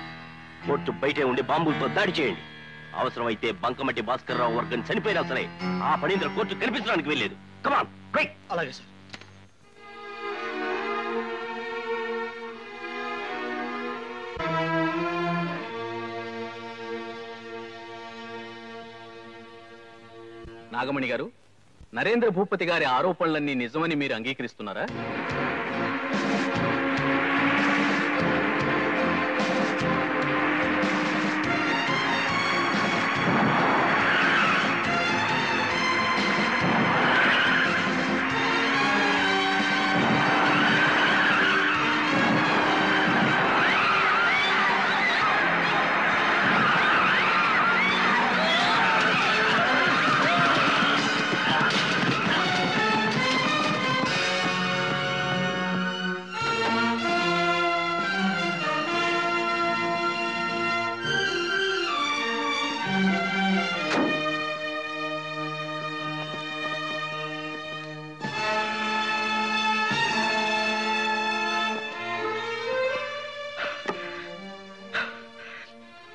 కోర్టు బయటే ఉండి బాంబులతో దాడి చేయండి. అవసరమైతే బంకమట్టి భాస్కర్ రావు వర్గం చనిపోయినా సరే ఆ ఫణీంద్ర కోర్టు కనిపించడానికి వెళ్ళలేదు. Come on quick. అలాగే సార్. నాగమణి గారు, నరేంద్ర భూపతి గారి ఆరోపణలన్నీ నిజమని మీరు అంగీకరిస్తున్నారా?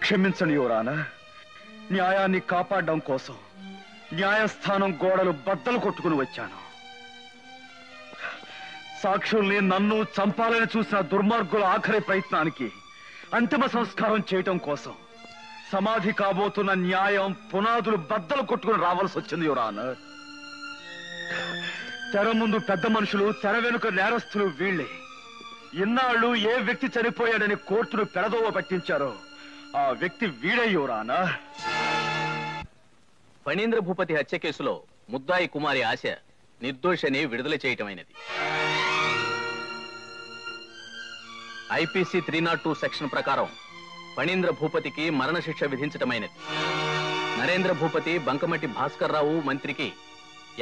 క్షమించండి యువరానా. న్యాయాన్ని కాపాడడం కోసం న్యాయస్థానం గోడలు బద్దలు కొట్టుకుని వచ్చాను. సాక్షుల్ని నన్ను చంపాలని చూసిన దుర్మార్గుల ఆఖరి ప్రయత్నానికి అంతిమ సంస్కారం చేయటం కోసం సమాధి కాబోతున్న న్యాయం పునాదులు బద్దలు కొట్టుకుని రావాల్సి వచ్చింది యువరానా. తెర ముందు పెద్ద మనుషులు, తెర వెనుక నేరస్తులు వీళ్ళే. ఇన్నాళ్ళు ఏ వ్యక్తి చనిపోయాడని కోర్టును పెడదోవ పట్టించారో ఆ వ్యక్తి వీడే యువరానా. ఫణీంద్ర భూపతి హత్య కేసులో ముద్దాయి కుమారి ఆశ నిర్దోషని విడుదల చేయటమైనది. ఐపీసీ 302 సెక్షన్ ప్రకారం ఫణీంద్ర భూపతికి మరణశిక్ష విధించటమైనది. నరేంద్ర భూపతి, బంకమట్టి భాస్కర్ రావు మంత్రికి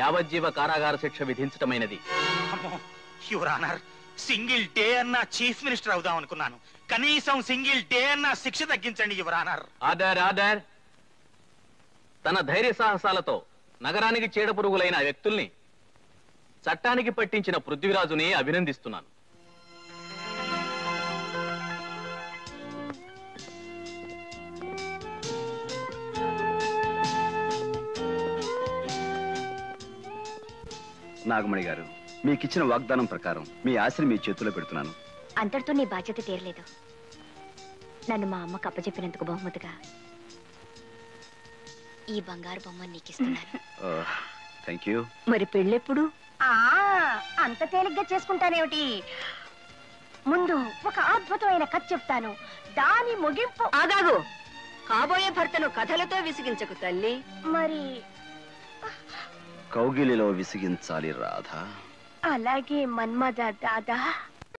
యావజ్జీవ కారాగార శిక్ష విధించటమైనది. యువరానర్, సింగిల్ డే అన్న చీఫ్ మినిస్టర్ అవుదాం అనుకున్నాను. కనీసం సింగిల్ డే అన్న శిక్ష తగ్గించండి యువరానర్. Order order. తన ధైర్య సాహసాలతో నగరానికి చీడపురుగులైన వ్యక్తుల్ని చట్టానికి పట్టించిన పృథ్వీరాజుని అభినందిస్తున్నాను. నాగమణి గారు, మీకిచ్చిన వాగ్దానం ప్రకారం మీ ఆశని మీ చేతిలో పెడుతున్నాను. అంతటితో నీ బాధ్యత తీరలేదు. నన్ను మా అమ్మకు అప్పచెప్పినందుకు బహుమతిగా ఈ బంగారు బొమ్మ నీకిస్తున్నాను. Thank you. మరి పెళ్ళెప్పుడు? అంత తేలిగ్గా చేసుకుంటానేమిటి? ముందు ఒక అద్భుతమైన కథ చెప్తాను, దాని ముగింపు. ఆగాగు. కాబోయే భర్తను కథలతో విసిగించకు తల్లి. మరి కౌగిలిలో విసిగించాలి రాధా. అలాగే మన్మథ దాదా.